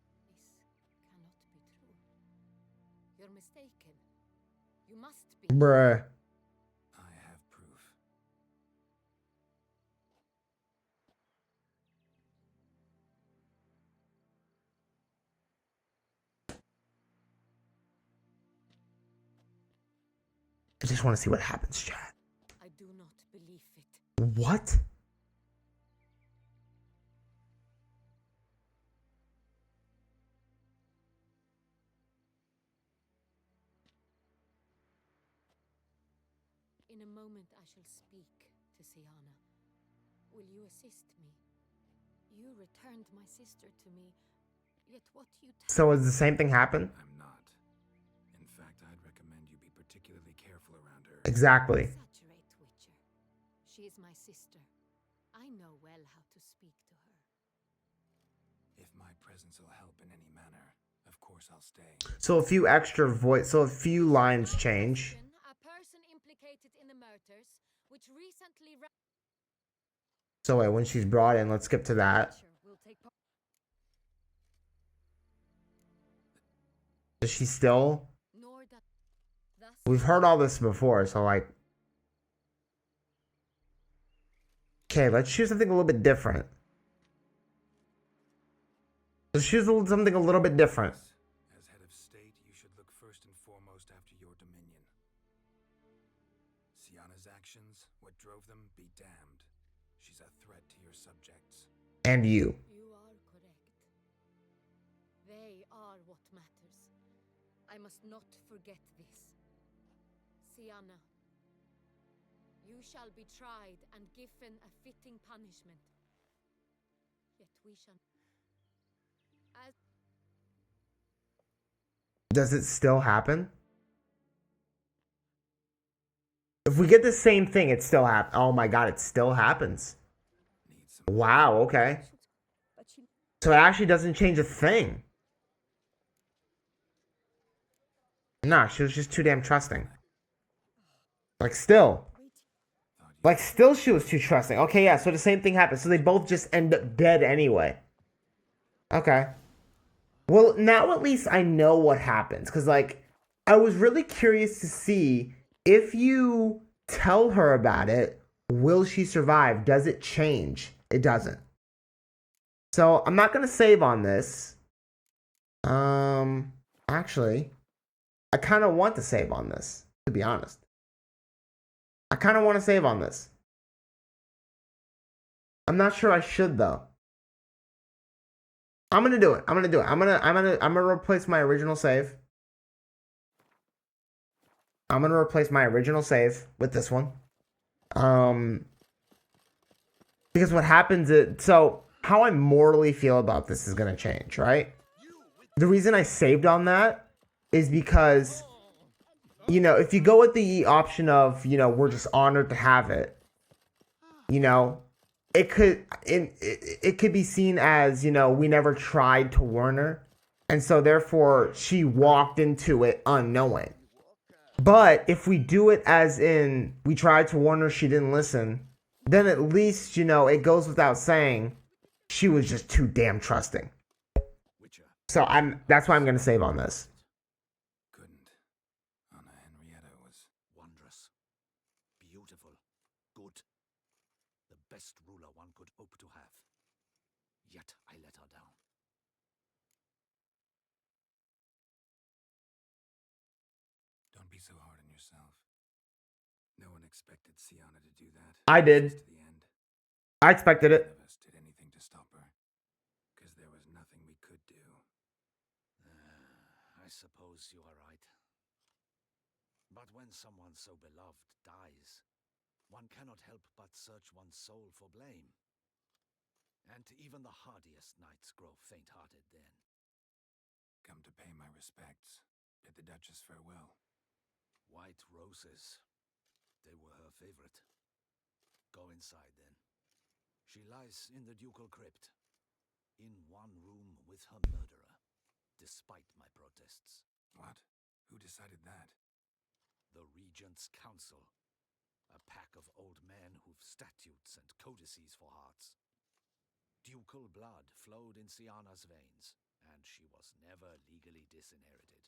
This cannot be true. You're mistaken. You must be. bruh. I have proof. I just want to see what happens, chat. I do not believe it. What? In a moment I shall speak to Syanna. Will you assist me? You returned my sister to me, yet what you So has the same thing happen? I'm not. In fact, I'd recommend you be particularly careful around her. Exactly. Saturate, Witcher. She is my sister. I know well how to speak to her. If my presence will help in any manner, of course I'll stay. So a few extra voice, so a few lines change. A person implicated in the murders, which recently So wait, when she's brought in, let's skip to that. will take part. Is she still? Nor that thus We've heard all this before, so like. Okay, let's choose something a little bit different. Let's choose something a little bit different. As head of state, you should look first and foremost after your dominion. Syanna's actions, what drove them, be damned. She's a threat to your subjects. And you. You are correct. They are what matters. I must not forget this. Syanna, you shall be tried and given a fitting punishment. Yet we shall... As Does it still happen? If we get the same thing, it still happens. Oh my god, it still happens. Wow, okay. So it actually doesn't change a thing. Nah, she was just too damn trusting. Like, still. Like, still she was too trusting. Okay, yeah, so the same thing happens. So they both just end up dead anyway. Okay. Well, now at least I know what happens. Because, like, I was really curious to see if you tell her about it, will she survive? Does it change? It doesn't. So, I'm not going to save on this. Actually, I kind of want to save on this, to be honest. I kind of want to save on this. I'm not sure I should, though. I'm going to do it. I'm going to do it. I'm going to replace my original save. I'm going to replace my original save with this one. Because what happens is, so how I morally feel about this is going to change, right? The reason I saved on that is because, you know, if you go with the option of, you know, we're just honored to have it, you know, it could be seen as, you know, we never tried to warn her. And so therefore she walked into it unknowing. But if we do it as in we tried to warn her, she didn't listen, then at least, it goes without saying she was just too damn trusting. So that's why I'm gonna save on this. Couldn't. Anna Henrietta was Wondrous. Beautiful. Good. The best ruler one could hope to have. Yet I let her down. Don't be so hard on yourself. No one expected Sienna to do that. I did. To the end. I expected it. None of us did anything to stop her. Because there was nothing we could do. I suppose you are right. But when someone so beloved dies, one cannot help but search one's soul for blame. And even the hardiest knights grow faint-hearted then. Come to pay my respects. Bid the Duchess farewell. White roses. They were her favorite. Go inside then. She lies in the ducal crypt, in one room with her murderer, despite my protests. What? Who decided that? The Regent's Council. A pack of old men who've statutes and codices for hearts. Ducal blood flowed in Sienna's veins, and she was never legally disinherited.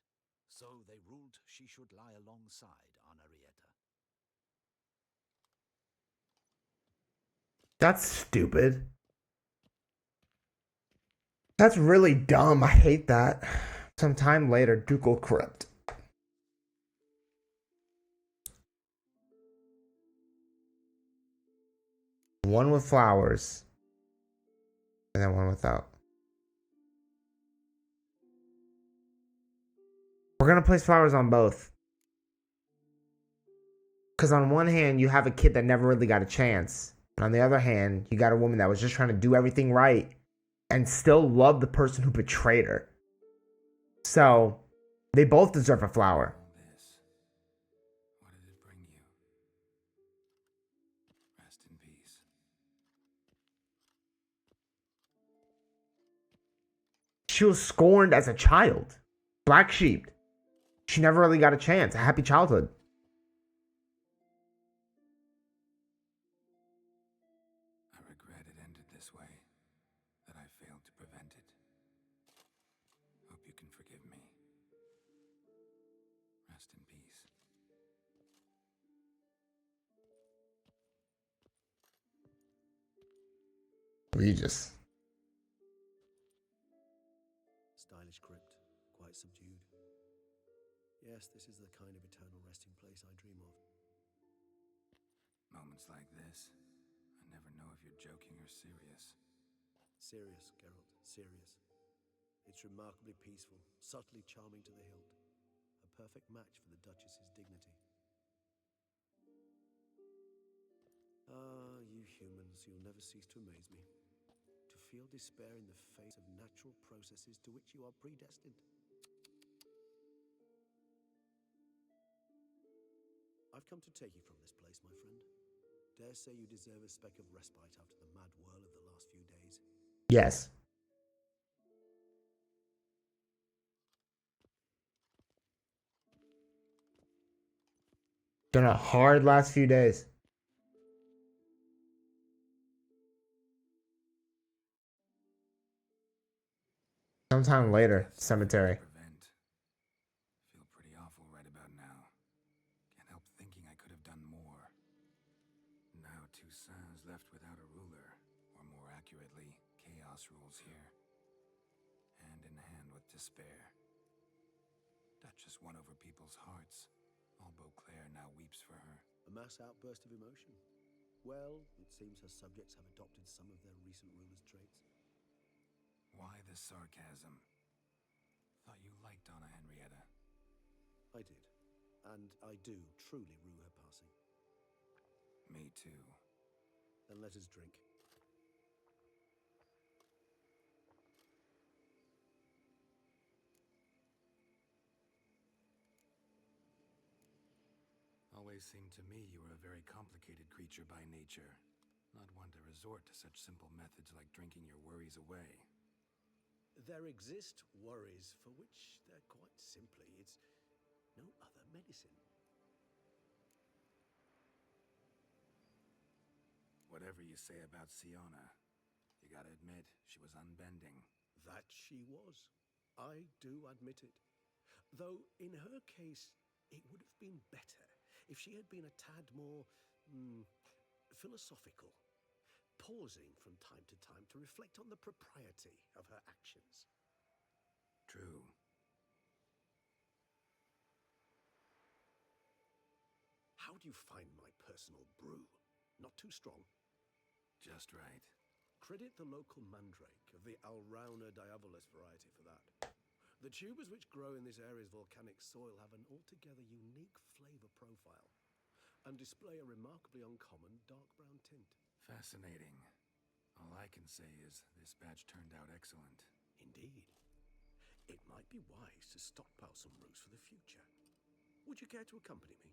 So they ruled she should lie alongside Anarietta. That's stupid. That's really dumb. I hate that. Sometime later, Ducal Crypt. One with flowers. And then one without. We're going to place flowers on both. Because on one hand, you have a kid that never really got a chance. And on the other hand, you got a woman that was just trying to do everything right and still love the person who betrayed her. So, they both deserve a flower. What did it bring you? Rest in peace. She was scorned as a child. Black sheep. She never really got a chance. A happy childhood. I regret it ended this way. That I failed to prevent it. Hope you can forgive me. Rest in peace. Regis. Stylish crypt, quite subdued. Yes, this is the kind of eternal resting place I dream of. Moments like this, I never know if you're joking or serious. Serious, Geralt, serious. It's remarkably peaceful, subtly charming to the hilt. A perfect match for the Duchess's dignity. Ah, you humans, you'll never cease to amaze me. To feel despair in the face of natural processes to which you are predestined. I've come to take you from this place, my friend. Dare say you deserve a speck of respite after the mad whirl of the last few days. Yes. Been a hard last few days. Sometime later, cemetery. Feel pretty awful right about now. Can't help thinking I could have done more. Now Toussaint's left without a ruler, or more accurately, chaos rules here. Hand in hand with despair. Duchess won over people's hearts. All Beauclair now weeps for her. A mass outburst of emotion. Well, it seems her subjects have adopted some of their recent ruler's traits. Why the sarcasm? Thought you liked Donna Henrietta. I did. And I do truly rue her passing. Me too. Then let us drink. Always seemed to me you were a very complicated creature by nature. Not one to resort to such simple methods like drinking your worries away. There exist worries for which they're quite simply, it's no other medicine. whatever you say about Siona, you gotta admit, she was unbending. That she was. I do admit it. Though, in her case, it would have been better if she had been a tad more philosophical, pausing from time to time to reflect on the propriety of her actions. True. How do you find my personal brew? Not too strong? Just right. Credit the local mandrake of the Alrauna diabolus variety for that. The tubers which grow in this area's volcanic soil have an altogether unique flavor profile and display a remarkably uncommon dark brown tint. Fascinating. All I can say is this batch turned out excellent. Indeed. It might be wise to stockpile some roots for the future. Would you care to accompany me?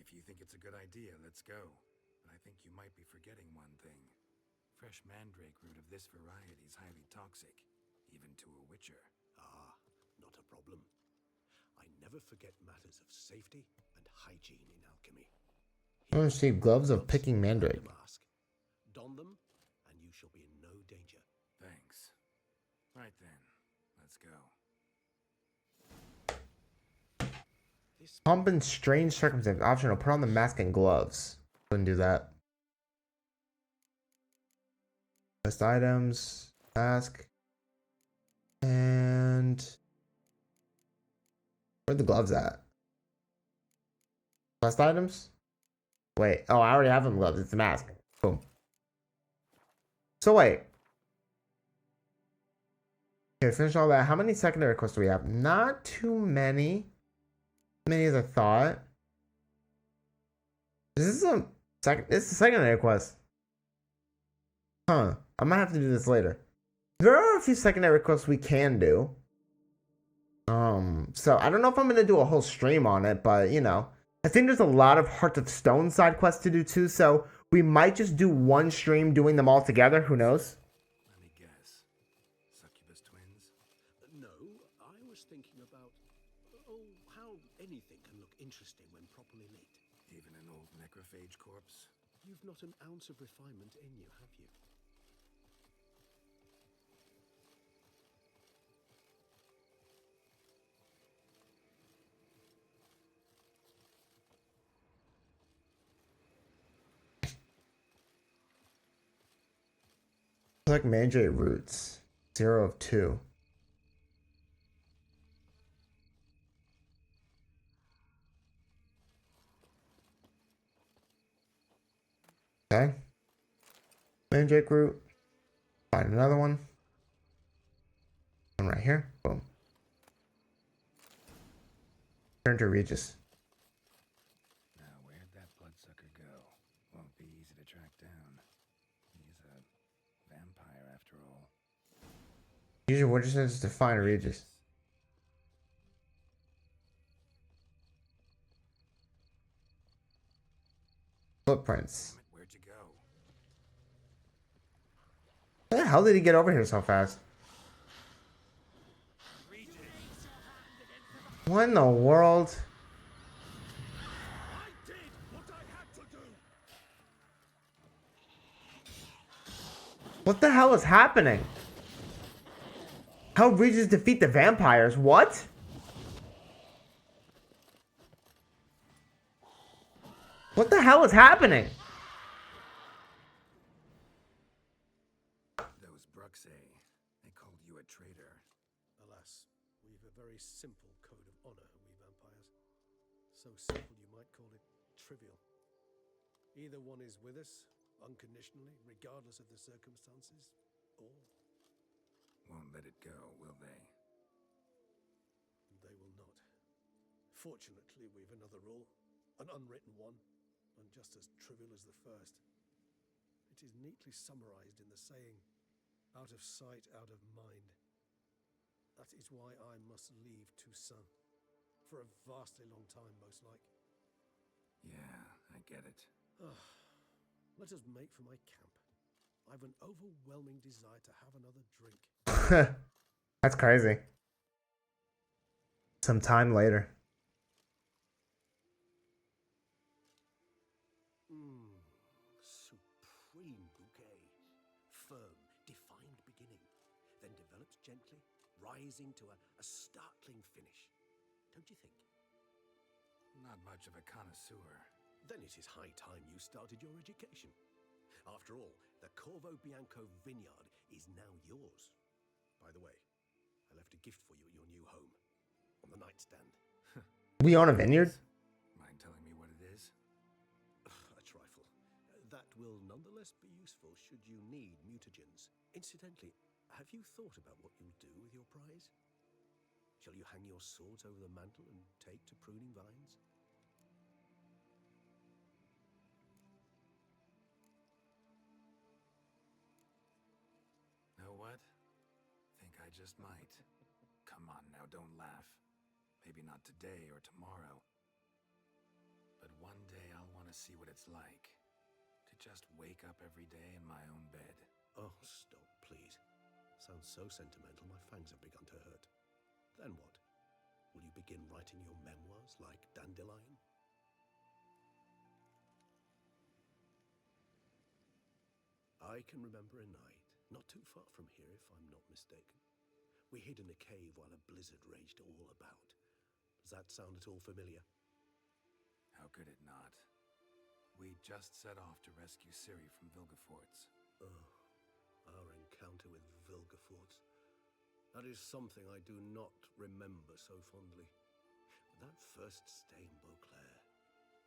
If you think it's a good idea, let's go. But I think you might be forgetting one thing. Fresh mandrake root of this variety is highly toxic, even to a witcher. Ah, not a problem. I never forget matters of safety and hygiene in alchemy. I received gloves of picking mandrake. Mask. Don them, and you shall be in no danger. Thanks. Right then, let's go. Pump in strange circumstances. Optional. Put on the mask and gloves. Couldn't do that. Best items. Mask. And where are the gloves at? Best items? Wait. Oh, I already have them gloves. It's the mask. Boom. So wait. Okay, finish all that. How many secondary quests do we have? Not too many. Many as I thought. This is a secondary quest. Huh. I might have to do this later. There are a few secondary quests we can do. So I don't know if I'm gonna do a whole stream on it, but you know, I think there's a lot of Heart of Stone side quests to do too, so we might just do one stream doing them all together. Who knows? Let me guess. Succubus twins? No, I was thinking about how anything can look interesting when properly lit. Even an old necrophage corpse? You've not an ounce of refinement in you, have you? Like mandrake roots. 0 of 2. Okay. Mandrake root. Find another one. One right here. Boom. Turn to Regis. Now, where'd that bloodsucker go? Won't be easy to track down. He's a vampire after all. Use your witcher sense to find Regis. Footprints. Where'd you go? How the hell did he get over here so fast? What in the world? What the hell is happening? How Regis defeat the vampires? What? What the hell is happening? Those Bruxae, they called you a traitor. Alas, we've a very simple code of honor, we vampires. So simple you might call it trivial. Either one is with us, unconditionally, regardless of the circumstances, or Won't let it go, will they? they will not. Fortunately, we've another rule, an unwritten one, and just as trivial as the first. It is neatly summarized in the saying, out of sight, out of mind. That is why I must leave Toussaint. For a vastly long time, most like. Yeah, I get it. Let us make for my camp. I've an overwhelming desire to have another drink. That's crazy. Some time later. supreme bouquet. Firm, defined beginning, then develops gently, rising to a startling finish. Don't you think? Not much of a connoisseur. Then it is high time you started your education. After all, the Corvo Bianco vineyard is now yours. By the way, I left a gift for you at your new home. On the nightstand. We own a vineyard? Mind telling me what it is? A trifle. That will nonetheless be useful should you need mutagens. Incidentally, have you thought about what you'll do with your prize? Shall you hang your swords over the mantle and take to pruning vines? Know what? Think I just might. Come on now, don't laugh. Maybe not today or tomorrow. But one day I'll want to see what it's like. To just wake up every day in my own bed. Oh, stop, please. Sounds so sentimental, my fangs have begun to hurt. Then what? Will you begin writing your memoirs like Dandelion? I can remember a night, not too far from here if I'm not mistaken. We hid in a cave while a blizzard raged all about. Does that sound at all familiar? How could it not? We just set off to rescue Ciri from Vilgefortz. Oh, our encounter with Vilgefortz. That is something I do not remember so fondly. But that first stay in Beauclair,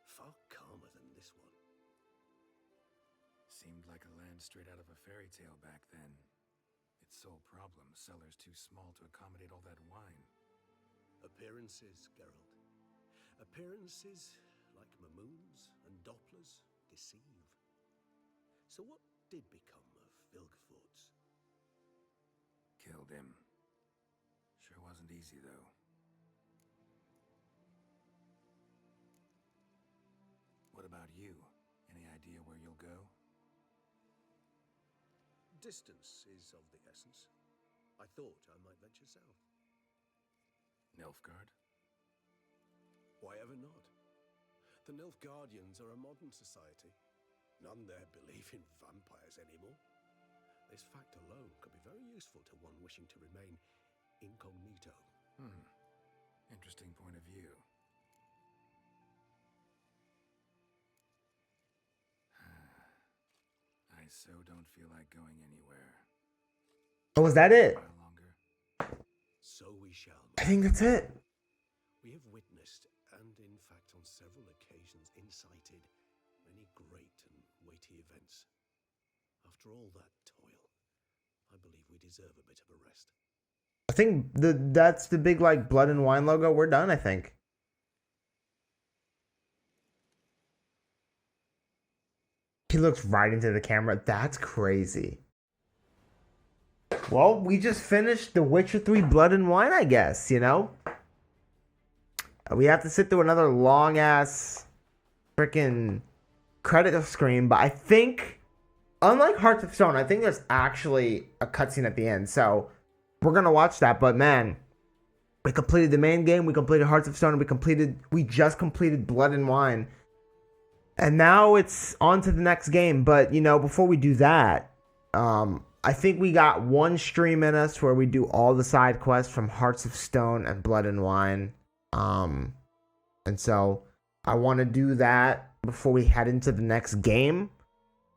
far calmer than this one. Seemed like a land straight out of a fairy tale back then. Its sole problem, cellars too small to accommodate all that wine. Appearances, Geralt. Appearances, like Mamoons and Dopplers, deceive. So what did become of Vilgefortz? Killed him. Sure wasn't easy, though. What about you? Any idea where you'll go? Distance is of the essence. I thought I might venture south. Nilfgaard? Why ever not? The Nilfgaardians are a modern society. None there believe in vampires anymore. This fact alone could be very useful to one wishing to remain incognito. Interesting point of view. I so don't feel like going anywhere. Oh, was that it? So we shall. I think that's it. We have witnessed, and in fact on several occasions incited, many great and weighty events. After all that toil, I believe we deserve a bit of a rest. I think that's the big like blood and wine logo. We're done, I think. He looks right into the camera. That's crazy. Well, we just finished The Witcher 3 Blood and Wine, I guess, you know? We have to sit through another long-ass freaking credit screen, but I think, unlike Hearts of Stone, I think there's actually a cutscene at the end, so we're going to watch that, but man, we completed the main game, we completed Hearts of Stone, and we just completed Blood and Wine. And now it's on to the next game. But, you know, before we do that, I think we got one stream in us where we do all the side quests from Hearts of Stone and Blood and Wine. And so I want to do that before we head into the next game.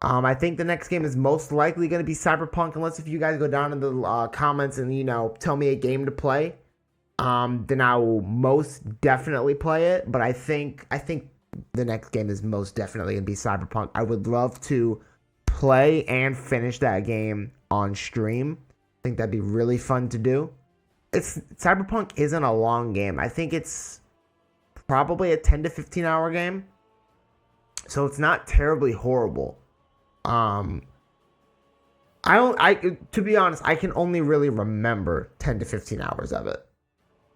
I think the next game is most likely going to be Cyberpunk, unless if you guys go down in the comments and, you know, tell me a game to play. Then I will most definitely play it. But I think the next game is most definitely going to be Cyberpunk. I would love to play and finish that game on stream. I think that'd be really fun to do. Cyberpunk isn't a long game. I think it's probably a 10 to 15 hour game. So it's not terribly horrible. To be honest, I can only really remember 10 to 15 hours of it.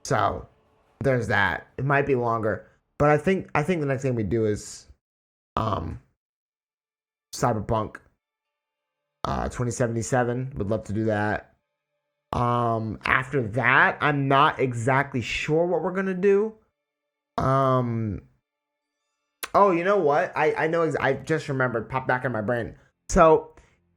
So there's that. It might be longer. But I think the next thing we do is Cyberpunk 2077. Would love to do that. After that, I'm not exactly sure what we're gonna do. Oh, you know what? I know. I just remembered. Popped back in my brain. So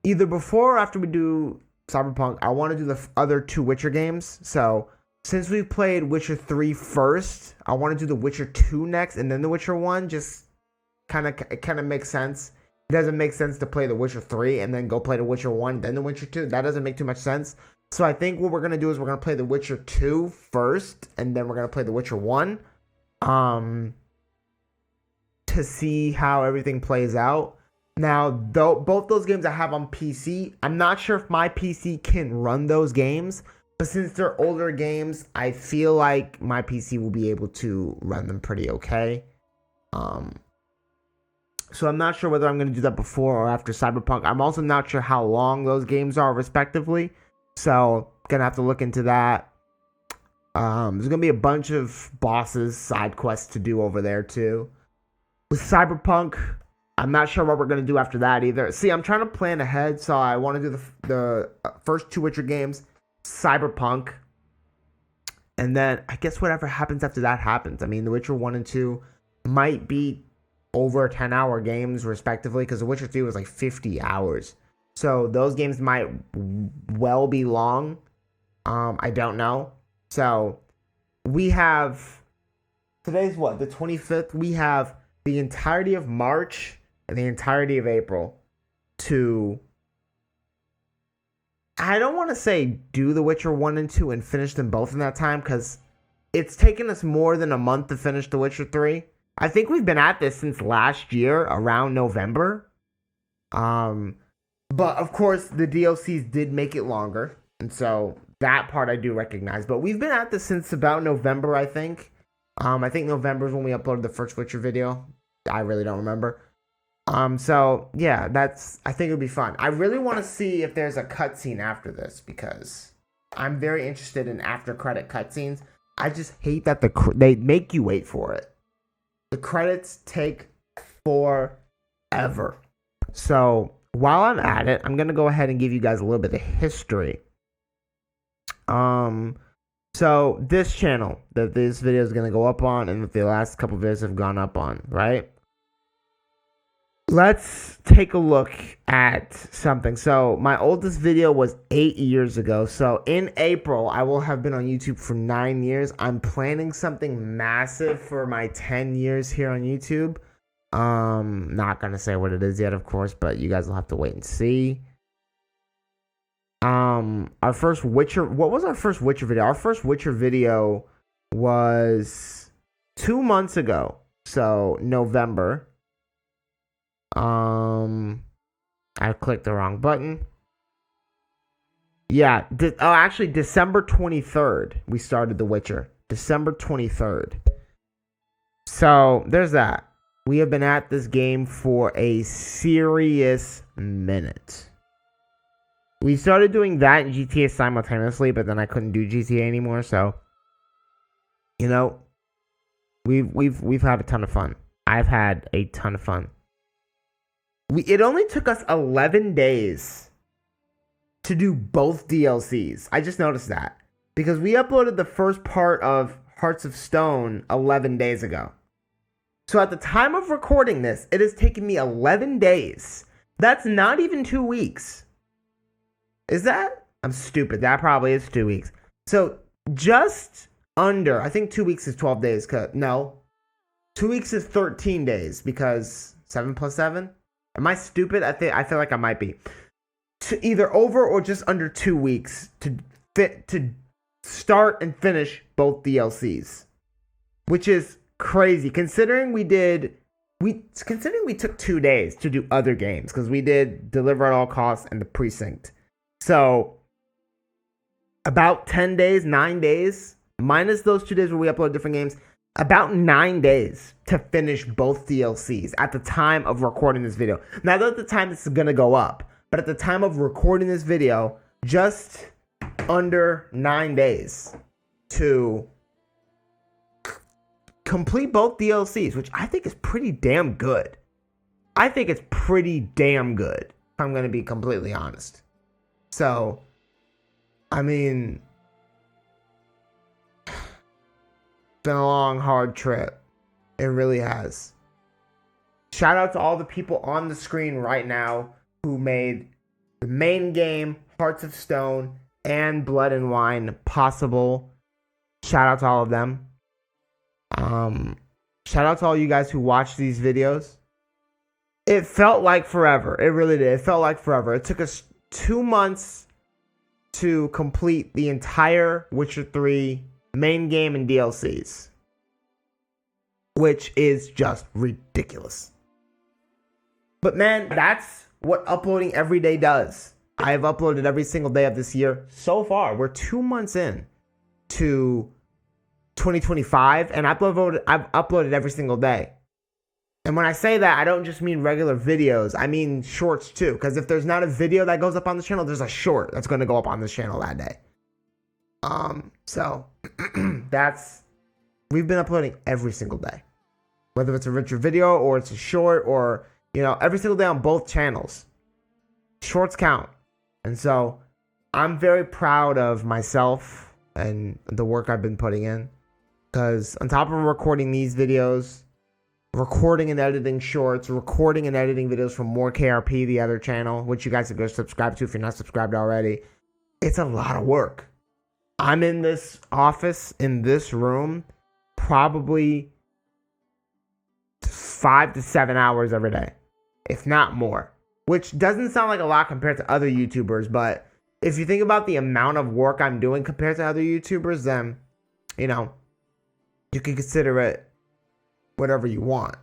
either before or after we do Cyberpunk, I want to do the other 2 Witcher games. So since we played Witcher 3 first, I want to do the Witcher 2 next and then the Witcher 1. Just it kind of makes sense. It doesn't make sense to play the Witcher 3 and then go play the Witcher 1, then the Witcher 2. That doesn't make too much sense. So I think what we're going to do is we're going to play the Witcher 2 first, and then we're going to play the Witcher 1 to see how everything plays out. Now, both those games I have on PC, I'm not sure if my PC can run those games, but since they're older games, I feel like my PC will be able to run them pretty okay. So I'm not sure whether I'm going to do that before or after Cyberpunk. I'm also not sure how long those games are respectively. So going to have to look into that. There's going to be a bunch of bosses, side quests to do over there too. With Cyberpunk, I'm not sure what we're going to do after that either. See, I'm trying to plan ahead. So I want to do the first 2 Witcher games, Cyberpunk. And then I guess whatever happens after that happens. I mean, The Witcher 1 and 2 might be over 10-hour games respectively, because The Witcher 3 was like 50 hours. So those games might well be long. I don't know. So we have, today's what, the 25th? We have the entirety of March and the entirety of April to, I don't want to say do The Witcher 1 and 2 and finish them both in that time, because it's taken us more than a month to finish The Witcher 3. I think we've been at this since last year, around November. But of course, the DLCs did make it longer, and so that part I do recognize. But we've been at this since about November, I think. I think November is when we uploaded the first Witcher video. I really don't remember. So yeah, I think it'll be fun. I really want to see if there's a cutscene after this, because I'm very interested in after credit cutscenes. I just hate that they make you wait for it. The credits take forever. So while I'm at it, I'm gonna go ahead and give you guys a little bit of history. So this channel that this video is gonna go up on, and that the last couple videos have gone up on, right? Let's take a look at something. So my oldest video was 8 years ago. So in April, I will have been on YouTube for 9 years. I'm planning something massive for my 10 years here on YouTube. Not gonna say what it is yet, of course, but you guys will have to wait and see. Our first Witcher, what was our first Witcher video? Our first Witcher video was 2 months ago. So November. I clicked the wrong button. Yeah, actually December 23rd we started The Witcher. December 23rd. So there's that. We have been at this game for a serious minute. We started doing that and GTA simultaneously, but then I couldn't do GTA anymore, so you know, we've had a ton of fun. I've had a ton of fun. It only took us 11 days to do both DLCs. I just noticed that, because we uploaded the first part of Hearts of Stone 11 days ago. So at the time of recording this, it has taken me 11 days. That's not even 2 weeks. Is that? I'm stupid. That probably is 2 weeks. So just under, I think 2 weeks is 12 days. No. 2 weeks is 13 days, because 7 plus 7? Am I stupid? I feel like I might be. To either over or just under 2 weeks to start and finish both DLCs, which is crazy considering we took 2 days to do other games, because we did Deliver at All Costs and The Precinct. So about 10 days, 9 days, minus those 2 days where we upload different games. About 9 days to finish both DLCs at the time of recording this video. Not at the time this is going to go up, but at the time of recording this video, just under 9 days to complete both DLCs, which I think is pretty damn good. I think it's pretty damn good, if I'm going to be completely honest. So, I mean, been a long, hard trip. It really has. Shout out to all the people on the screen right now who made the main game, Hearts of Stone, and Blood and Wine possible. Shout out to all of them. Shout out to all you guys who watched these videos. It felt like forever. It really did. It felt like forever. It took us 2 months to complete the entire Witcher 3 main game and DLCs, which is just ridiculous. But man, that's what uploading every day does. I have uploaded every single day of this year so far. We're 2 months in to 2025, and I've uploaded every single day. And when I say that, I don't just mean regular videos. I mean shorts too. Because if there's not a video that goes up on the channel, there's a short that's going to go up on this channel that day. So we've been uploading every single day. Whether it's a richer video or it's a short or, every single day on both channels. Shorts count. And so I'm very proud of myself and the work I've been putting in. Because on top of recording these videos, recording and editing shorts, recording and editing videos from More KRP, the other channel, which you guys can go subscribe to if you're not subscribed already. It's a lot of work. I'm in this office, in this room, probably 5 to 7 hours every day, if not more. Which doesn't sound like a lot compared to other YouTubers, but if you think about the amount of work I'm doing compared to other YouTubers, then, you can consider it whatever you want.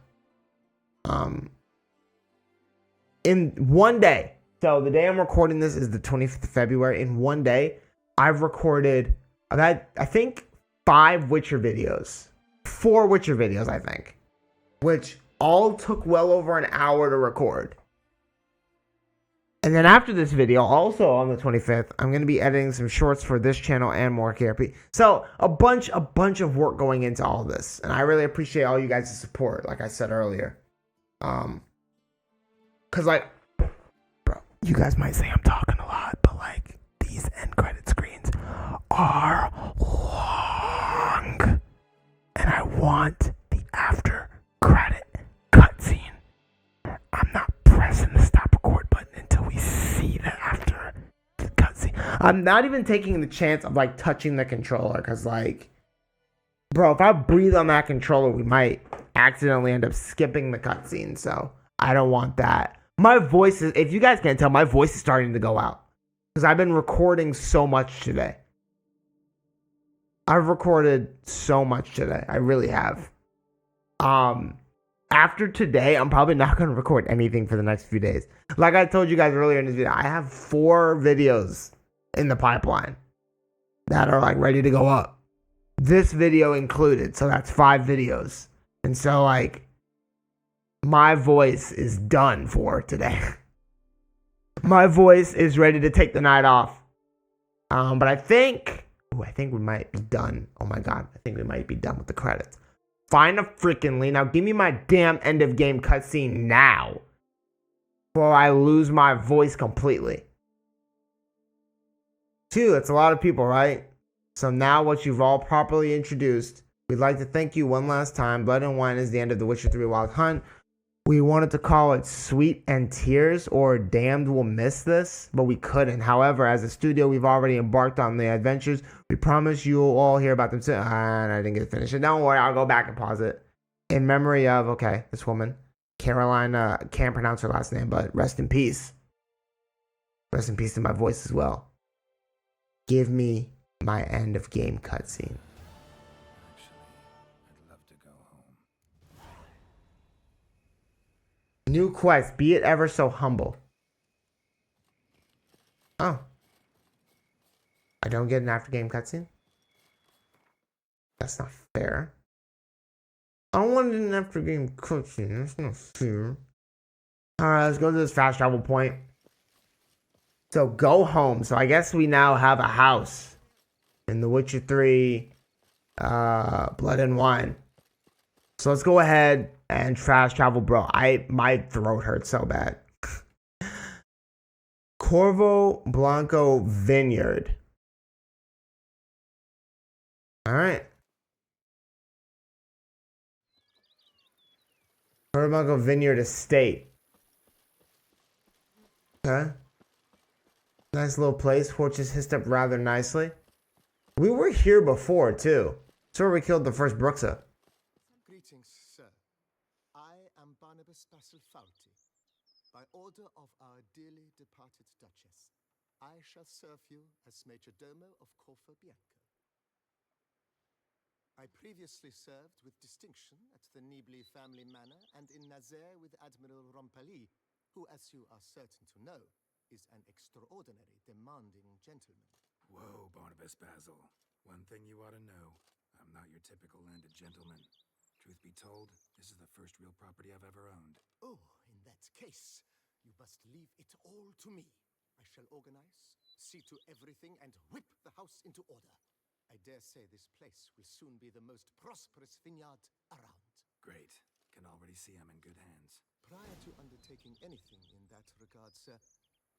In one day, so the day I'm recording this is the 25th of February. In one day, I've had, I think, 5 Witcher videos. 4 Witcher videos, I think. Which all took well over an hour to record. And then after this video, also on the 25th, I'm going to be editing some shorts for this channel and More KRP. So a bunch of work going into all this. And I really appreciate all you guys' support, like I said earlier. Cause bro, you guys might say I'm talking a lot, but these end credit screens are long. And I want the after credit cutscene. I'm not pressing the stop record button until we see the after cutscene. I'm not even taking the chance of touching the controller because bro, if I breathe on that controller, we might accidentally end up skipping the cutscene. So I don't want that. My voice is, if you guys can't tell, my voice is starting to go out because I've been recording so much today. I've recorded so much today. I really have. After today, I'm probably not going to record anything for the next few days. Like I told you guys earlier in this video, I have 4 videos in the pipeline that are ready to go up. This video included, so that's 5 videos. And so my voice is done for today. My voice is ready to take the night off. But I think we might be done. Oh my god, I think we might be done with the credits. Find a freaking link. Now give me my damn end of game cutscene now. Before I lose my voice completely. 2, that's a lot of people, right? So now what you've all properly introduced, we'd like to thank you one last time. Blood and Wine is the end of the Witcher 3 Wild Hunt. We wanted to call it Sweet and Tears or Damned Will Miss This, but we couldn't. However, as a studio, we've already embarked on the adventures. We promise you'll all hear about them soon. And I didn't get to finish it. Don't worry, I'll go back and pause it. In memory of, this woman, Caroline, can't pronounce her last name, but rest in peace. Rest in peace to my voice as well. Give me my end of game cutscene. New quest, be it ever so humble. Oh. I don't get an after game cutscene? That's not fair. I don't want an after game cutscene. That's not fair. Alright, let's go to this fast travel point. So go home. So I guess we now have a house in The Witcher 3 Blood and Wine. So let's go ahead and fast travel, bro. My throat hurts so bad. Corvo Blanco Vineyard. All right. Corvo Blanco Vineyard Estate. Okay. Nice little place. Horses hissed up rather nicely. We were here before, too. That's where we killed the first Bruxa. Greetings, sir. I am Barnabas Basilfauti. By order of our dearly departed Duchess, I shall serve you as Major Domo of Corfa Bianco. I previously served with distinction at the Nibli family manor and in Nazaire with Admiral Rompali, who, as you are certain to know, is an extraordinary, demanding gentleman. Whoa, Barnabas Basil. One thing you ought to know. I'm not your typical landed gentleman. Truth be told, this is the first real property I've ever owned. Oh, in that case, you must leave it all to me. I shall organize, see to everything, and whip the house into order. I dare say this place will soon be the most prosperous vineyard around. Great. Can already see I'm in good hands. Prior to undertaking anything in that regard, sir,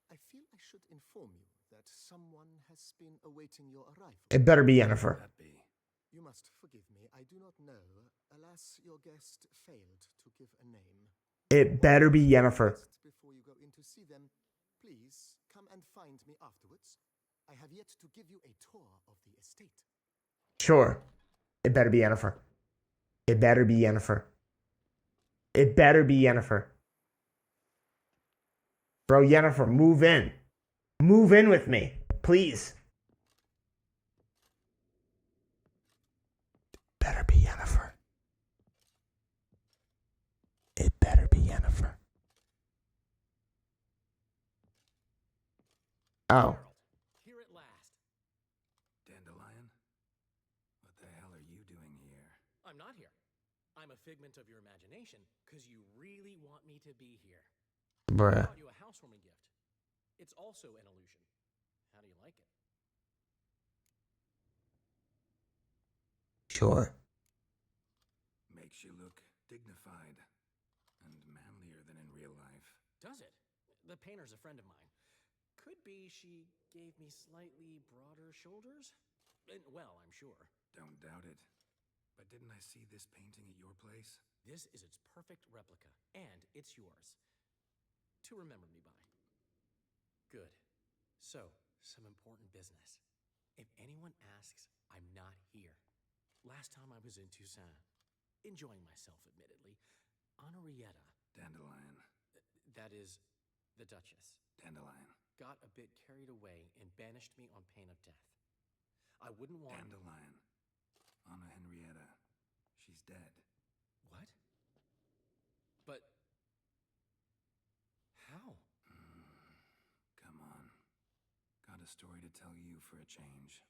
I feel I should inform you that someone has been awaiting your arrival. It better be Yennefer. That be? You must forgive me. I do not know. Alas, your guest failed to give a name. It better be Yennefer. Before you go in to see them, please come and find me afterwards. I have yet to give you a tour of the estate. Sure. It better be Yennefer. It better be Yennefer. It better be Yennefer. Bro, Yennefer, move in. Move in with me, please. Better be Yennefer. It better be Yennefer. Oh. Here at last. Dandelion? What the hell are you doing here? I'm not here. I'm a figment of your imagination, because you really want me to be here. Bruh. I brought you a housewarming gift. It's also an illusion. How do you like it? Sure. Makes you look dignified and manlier than in real life. Does it? The painter's a friend of mine. Could be she gave me slightly broader shoulders? Well, I'm sure. Don't doubt it. But didn't I see this painting at your place? This is its perfect replica, and it's yours. To remember me by. Good. So, some important business. If anyone asks, I'm not here. Last time I was in Toussaint, enjoying myself, admittedly, Henrietta. Dandelion. That is, the Duchess. Dandelion. Got a bit carried away and banished me on pain of death. I wouldn't want... Dandelion. Anna Henrietta. She's dead. What? But... how? Come on. Got a story to tell you for a change.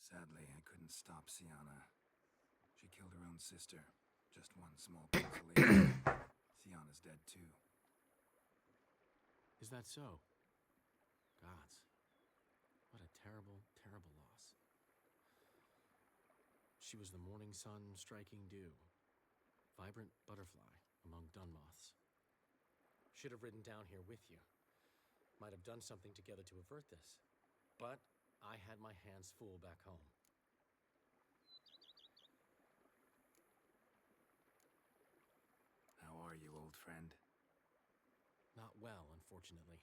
Sadly, I couldn't stop Sienna. She killed her own sister. Just one small consolation. Sienna's dead too. Is that so? Gods. What a terrible, terrible loss. She was the morning sun striking dew. Vibrant butterfly among dun moths. Should have ridden down here with you. Might have done something together to avert this. But I had my hands full back home. How are you, old friend? Not well, unfortunately.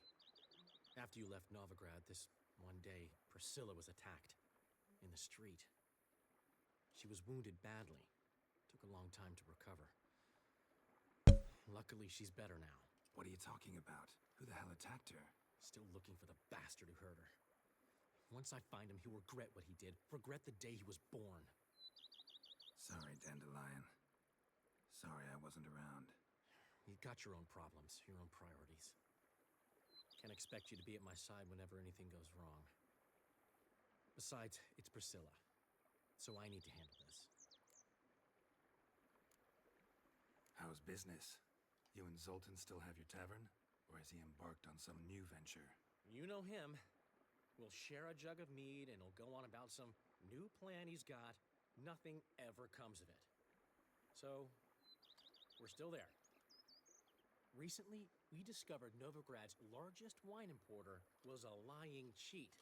After you left Novigrad, this one day, Priscilla was attacked. In the street. She was wounded badly. Took a long time to recover. Luckily, she's better now. What are you talking about? Who the hell attacked her? Still looking for the bastard who hurt her. Once I find him, he'll regret what he did. Regret the day he was born. Sorry, Dandelion. Sorry I wasn't around. You've got your own problems, your own priorities. Can't expect you to be at my side whenever anything goes wrong. Besides, it's Priscilla. So I need to handle this. How's business? You and Zoltan still have your tavern? Or has he embarked on some new venture? You know him. We'll share a jug of mead and he'll go on about some new plan he's got. Nothing ever comes of it. So, we're still there. Recently, we discovered Novigrad's largest wine importer was a lying cheat.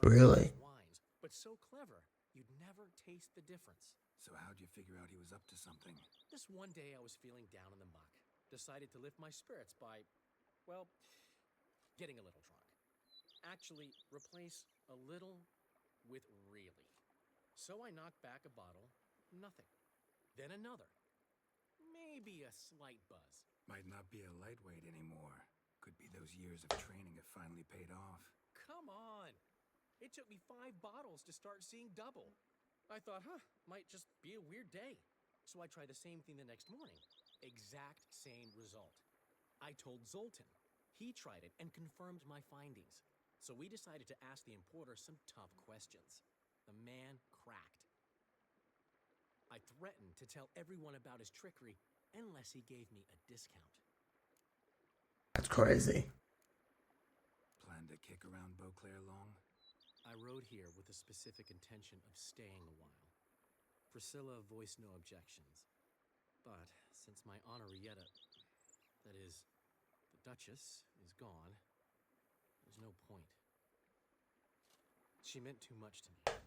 Really? Wines, but so clever, you'd never taste the difference. So how'd you figure out he was up to something? This one day I was feeling down in the muck. Decided to lift my spirits by, well, getting a little drunk. Actually, replace a little with really. So I knocked back a bottle, nothing. Then another. Maybe a slight buzz. Might not be a lightweight anymore. Could be those years of training have finally paid off. Come on! It took me 5 bottles to start seeing double. I thought, might just be a weird day. So I tried the same thing the next morning. Exact same result. I told Zoltan. He tried it and confirmed my findings. So we decided to ask the importer some tough questions. The man cracked. I threatened to tell everyone about his trickery unless he gave me a discount. That's crazy. Plan to kick around Beauclair long? I rode here with the specific intention of staying a while. Priscilla voiced no objections. But since my Henrietta, that is, the Duchess, is gone, there's no point. She meant too much to me.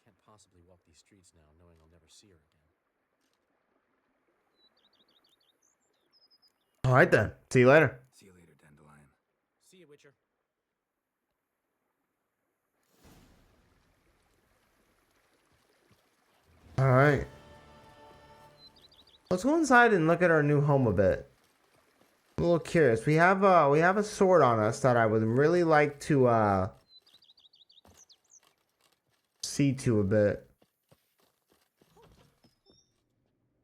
Can't possibly walk these streets now knowing I'll never see her again. All right then. See you later. See you later, Dandelion. See you, Witcher. All right. Let's go inside and look at our new home a bit. I'm a little curious. We have a sword on us that I would really like to see to a bit.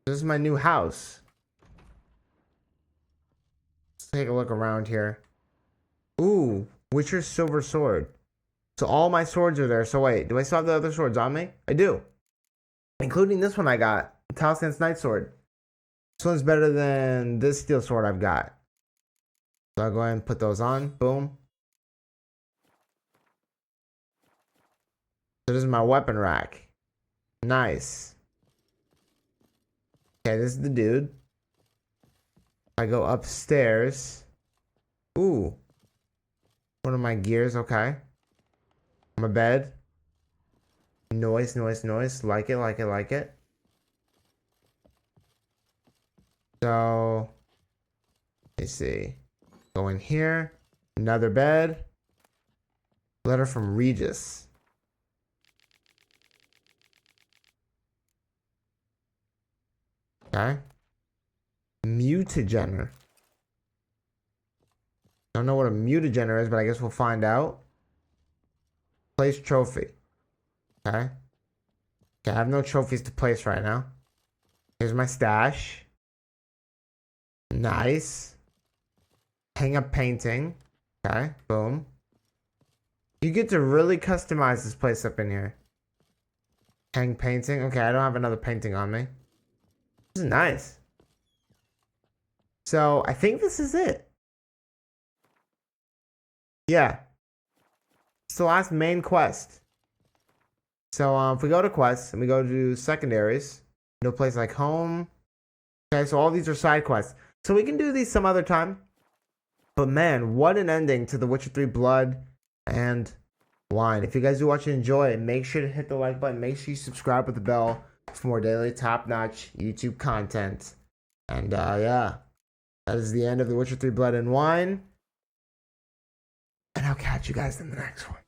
This is my new house. Let's take a look around here. Ooh, Witcher Silver Sword. So all my swords are there. So wait, do I still have the other swords on me? I do. Including this one I got. Talisman's Night Sword. This one's better than this steel sword I've got. So I'll go ahead and put those on. Boom. So this is my weapon rack. Nice. Okay, this is the dude. I go upstairs. Ooh. One of my gears, okay. My bed. Noise, noise, noise. Like it, like it, like it. So, let me see. Go in here. Another bed. Letter from Regis. Okay. Mutagener. Don't know what a mutagener is, but I guess we'll find out. Place trophy. Okay. Okay, I have no trophies to place right now. Here's my stash. Nice. Hang up painting. Okay, boom. You get to really customize this place up in here. Hang painting. Okay, I don't have another painting on me. This is nice. So, I think this is it. Yeah. It's the last main quest. So, if we go to quests and we go to secondaries, no place like home. Okay, so all these are side quests. So we can do these some other time. But man, what an ending to The Witcher 3 Blood and Wine. If you guys do watch and enjoy, make sure to hit the like button. Make sure you subscribe with the bell for more daily top-notch YouTube content. And yeah, that is the end of The Witcher 3 Blood and Wine. And I'll catch you guys in the next one.